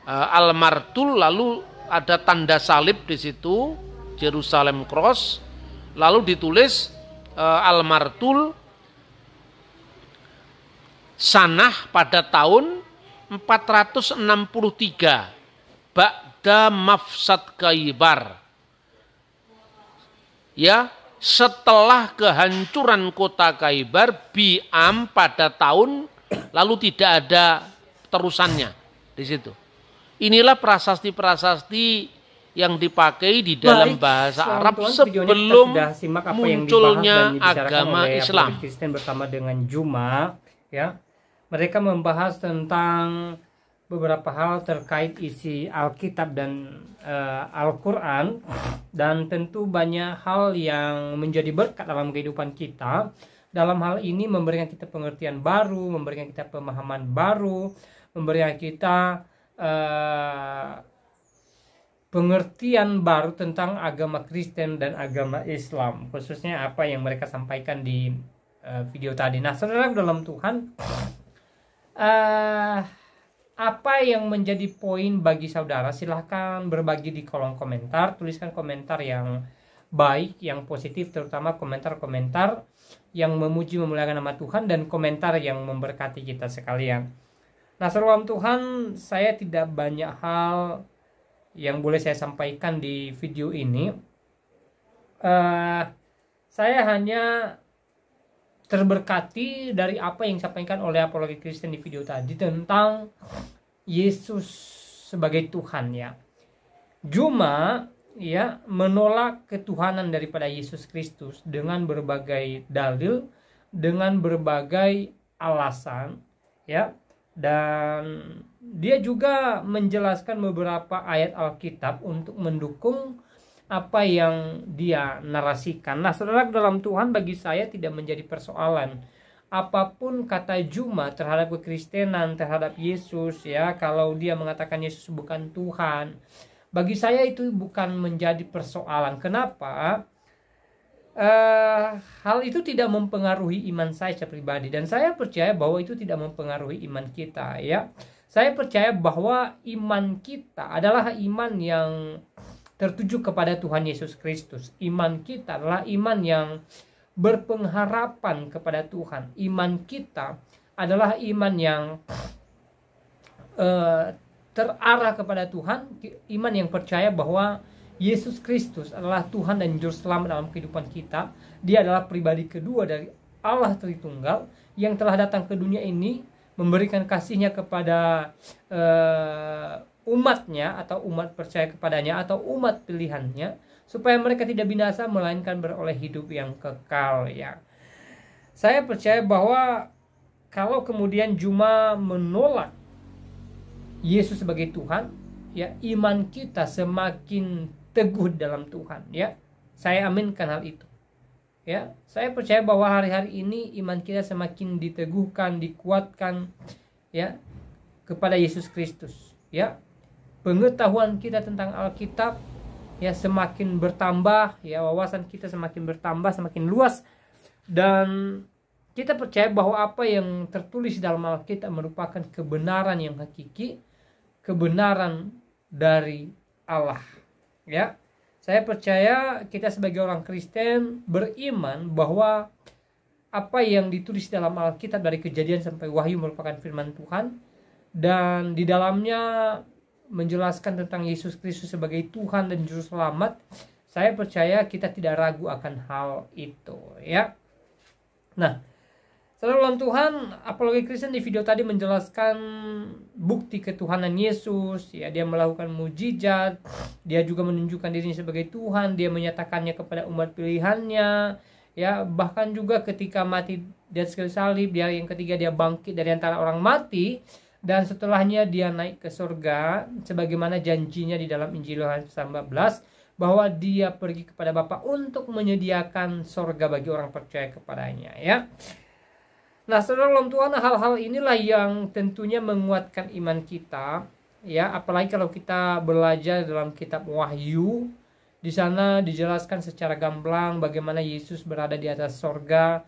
Al-martul, lalu ada tanda salib di situ, Jerusalem Cross, lalu ditulis al-martul sanah pada tahun 463 Ba'da Mafsad Khaybar, ya, setelah kehancuran kota Khaybar, bi'am pada tahun, lalu tidak ada terusannya di situ. Inilah prasasti-prasasti yang dipakai di dalam bahasa Arab sebelum munculnya agama Islam. Kristen bersama dengan Juma, ya. Mereka membahas tentang beberapa hal terkait isi Alkitab dan Al-Quran, dan tentu banyak hal yang menjadi berkat dalam kehidupan kita. Dalam hal ini memberikan kita pengertian baru, memberikan kita pemahaman baru, memberikan kita pengertian baru tentang agama Kristen dan agama Islam, khususnya apa yang mereka sampaikan di video tadi. Nah, saudara dalam Tuhan, apa yang menjadi poin bagi saudara? Silahkan berbagi di kolom komentar, tuliskan komentar yang baik, yang positif, terutama komentar-komentar yang memuji memuliakan nama Tuhan dan komentar yang memberkati kita sekalian. Nah, saudara Tuhan, saya tidak banyak hal yang boleh saya sampaikan di video ini. Saya hanya terberkati dari apa yang disampaikan oleh apologi Kristen di video tadi tentang Yesus sebagai Tuhan ya. Cuma ya menolak ketuhanan daripada Yesus Kristus dengan berbagai dalil, dengan berbagai alasan ya. Dan dia juga menjelaskan beberapa ayat Alkitab untuk mendukung apa yang dia narasikan. Nah, saudara dalam Tuhan, bagi saya tidak menjadi persoalan apapun kata Juma terhadap kekristenan, terhadap Yesus ya. Kalau dia mengatakan Yesus bukan Tuhan, bagi saya itu bukan menjadi persoalan. Kenapa? Hal itu tidak mempengaruhi iman saya pribadi, dan saya percaya bahwa itu tidak mempengaruhi iman kita ya. Saya percaya bahwa iman kita adalah iman yang tertuju kepada Tuhan Yesus Kristus. Iman kita adalah iman yang berpengharapan kepada Tuhan. Iman kita adalah iman yang terarah kepada Tuhan. Iman yang percaya bahwa Yesus Kristus adalah Tuhan dan Juru Selamat dalam kehidupan kita. Dia adalah pribadi kedua dari Allah Tritunggal yang telah datang ke dunia ini, memberikan kasihnya kepada umatnya atau umat percaya kepadanya atau umat pilihannya, supaya mereka tidak binasa melainkan beroleh hidup yang kekal ya. Saya percaya bahwa kalau kemudian Juma menolak Yesus sebagai Tuhan ya, iman kita semakin teguh dalam Tuhan ya. Saya aminkan hal itu ya. Saya percaya bahwa hari-hari ini iman kita semakin diteguhkan, dikuatkan ya kepada Yesus Kristus ya. Pengetahuan kita tentang Alkitab ya semakin bertambah ya, wawasan kita semakin bertambah, semakin luas, dan kita percaya bahwa apa yang tertulis dalam Alkitab merupakan kebenaran yang hakiki, kebenaran dari Allah ya. Saya percaya kita sebagai orang Kristen beriman bahwa apa yang ditulis dalam Alkitab dari Kejadian sampai Wahyu merupakan firman Tuhan, dan di dalamnya menjelaskan tentang Yesus Kristus sebagai Tuhan dan Juru Selamat. Saya percaya kita tidak ragu akan hal itu ya. Nah, saudara dalam Tuhan, apologi Kristen di video tadi menjelaskan bukti ketuhanan Yesus ya. Dia melakukan mujizat, dia juga menunjukkan dirinya sebagai Tuhan, dia menyatakannya kepada umat pilihannya ya. Bahkan juga ketika mati di atas kayu salib, dia yang ketiga dia bangkit dari antara orang mati, dan setelahnya dia naik ke surga sebagaimana janjinya di dalam Injil Yohanes 14 bahwa dia pergi kepada Bapa untuk menyediakan surga bagi orang percaya kepadanya ya. Nah, saudara dalam Tuhan, hal-hal inilah yang tentunya menguatkan iman kita ya, apalagi kalau kita belajar dalam kitab Wahyu. Di sana dijelaskan secara gamblang bagaimana Yesus berada di atas surga,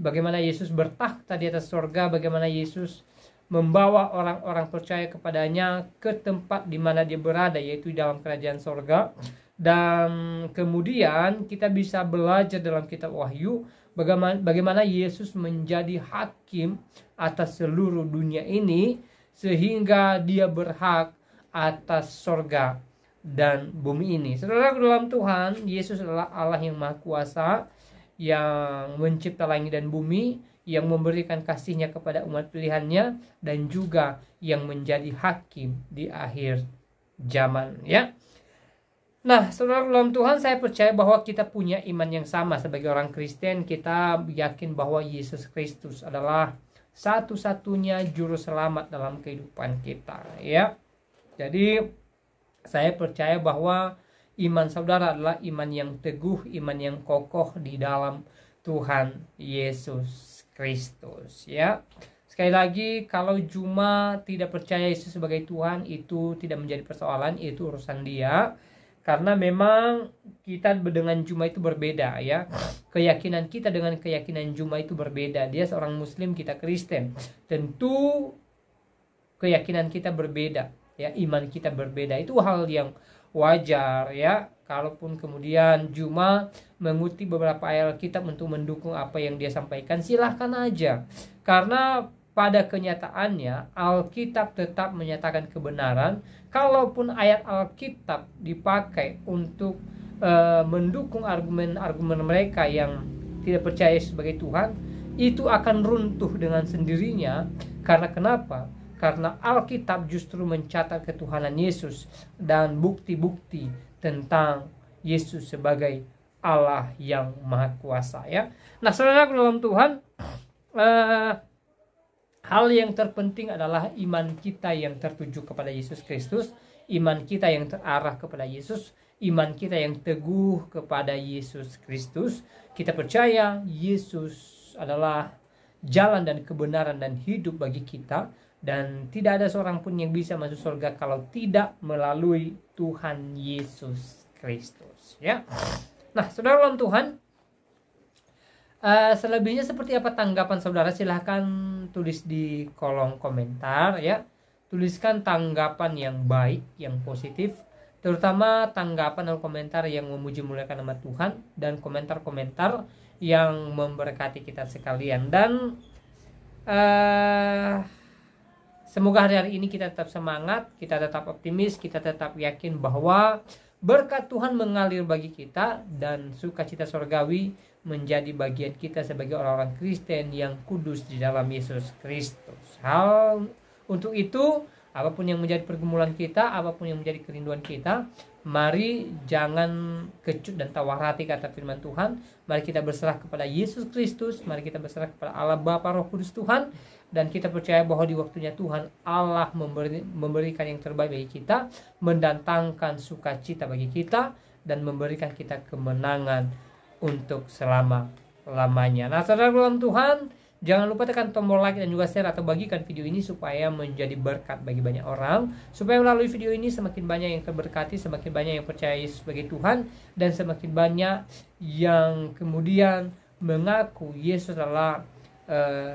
bagaimana Yesus bertakhta di atas surga, bagaimana Yesus membawa orang-orang percaya kepadanya ke tempat di mana dia berada, yaitu dalam kerajaan surga. Dan kemudian kita bisa belajar dalam kitab Wahyu bagaimana Yesus menjadi hakim atas seluruh dunia ini, sehingga dia berhak atas surga dan bumi ini. Saudara dalam Tuhan, Yesus adalah Allah yang Maha Kuasa, yang mencipta langit dan bumi, yang memberikan kasihnya kepada umat pilihannya, dan juga yang menjadi hakim di akhir zaman ya. Nah, saudara dalam Tuhan, saya percaya bahwa kita punya iman yang sama sebagai orang Kristen. Kita yakin bahwa Yesus Kristus adalah satu-satunya juru selamat dalam kehidupan kita ya. Jadi saya percaya bahwa iman saudara adalah iman yang teguh, iman yang kokoh di dalam Tuhan Yesus Kristus ya. Sekali lagi, kalau Juma tidak percaya Yesus sebagai Tuhan, itu tidak menjadi persoalan, itu urusan dia. Karena memang kita dengan Juma itu berbeda ya. Keyakinan kita dengan keyakinan Juma itu berbeda. Dia seorang Muslim, kita Kristen. Tentu keyakinan kita berbeda ya, iman kita berbeda. Itu hal yang wajar ya. Kalaupun kemudian Juma mengutip beberapa ayat Alkitab untuk mendukung apa yang dia sampaikan, silahkan aja. Karena pada kenyataannya Alkitab tetap menyatakan kebenaran. Kalaupun ayat Alkitab dipakai untuk mendukung argumen-argumen mereka yang tidak percaya sebagai Tuhan, itu akan runtuh dengan sendirinya. Karena kenapa? Karena Alkitab justru mencatat ketuhanan Yesus dan bukti-bukti tentang Yesus sebagai Allah yang Maha Kuasa, ya. Nah, saudara dalam Tuhan, hal yang terpenting adalah iman kita yang tertuju kepada Yesus Kristus, iman kita yang terarah kepada Yesus, iman kita yang teguh kepada Yesus Kristus. Kita percaya Yesus adalah jalan dan kebenaran dan hidup bagi kita, dan tidak ada seorang pun yang bisa masuk surga kalau tidak melalui Tuhan Yesus Kristus, ya. Nah, saudara dalam Tuhan, selebihnya seperti apa tanggapan saudara? Silahkan tulis di kolom komentar, ya. Tuliskan tanggapan yang baik, yang positif, terutama tanggapan atau komentar yang memuji muliakan nama Tuhan, dan komentar-komentar yang memberkati kita sekalian. Dan semoga hari-hari ini kita tetap semangat, kita tetap optimis, kita tetap yakin bahwa berkat Tuhan mengalir bagi kita dan sukacita surgawi menjadi bagian kita sebagai orang-orang Kristen yang kudus di dalam Yesus Kristus. Hal untuk itu, apapun yang menjadi pergumulan kita, apapun yang menjadi kerinduan kita, mari jangan kecut dan tawar hati, kata firman Tuhan. Mari kita berserah kepada Yesus Kristus, mari kita berserah kepada Allah Bapa Roh Kudus Tuhan, dan kita percaya bahwa di waktunya Tuhan Allah memberikan yang terbaik bagi kita, mendatangkan sukacita bagi kita, dan memberikan kita kemenangan untuk selama-lamanya. Nah, saudara dalam Tuhan, jangan lupa tekan tombol like dan juga share atau bagikan video ini supaya menjadi berkat bagi banyak orang, supaya melalui video ini semakin banyak yang terberkati, semakin banyak yang percaya Yesus sebagai Tuhan, dan semakin banyak yang kemudian mengaku Yesus adalah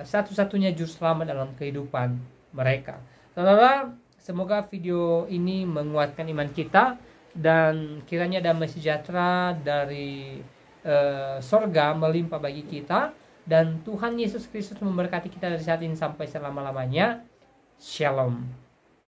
satu-satunya juru selamat dalam kehidupan mereka. Saudara, semoga video ini menguatkan iman kita, dan kiranya damai sejahtera dari sorga melimpah bagi kita, dan Tuhan Yesus Kristus memberkati kita dari saat ini sampai selama-lamanya. Shalom.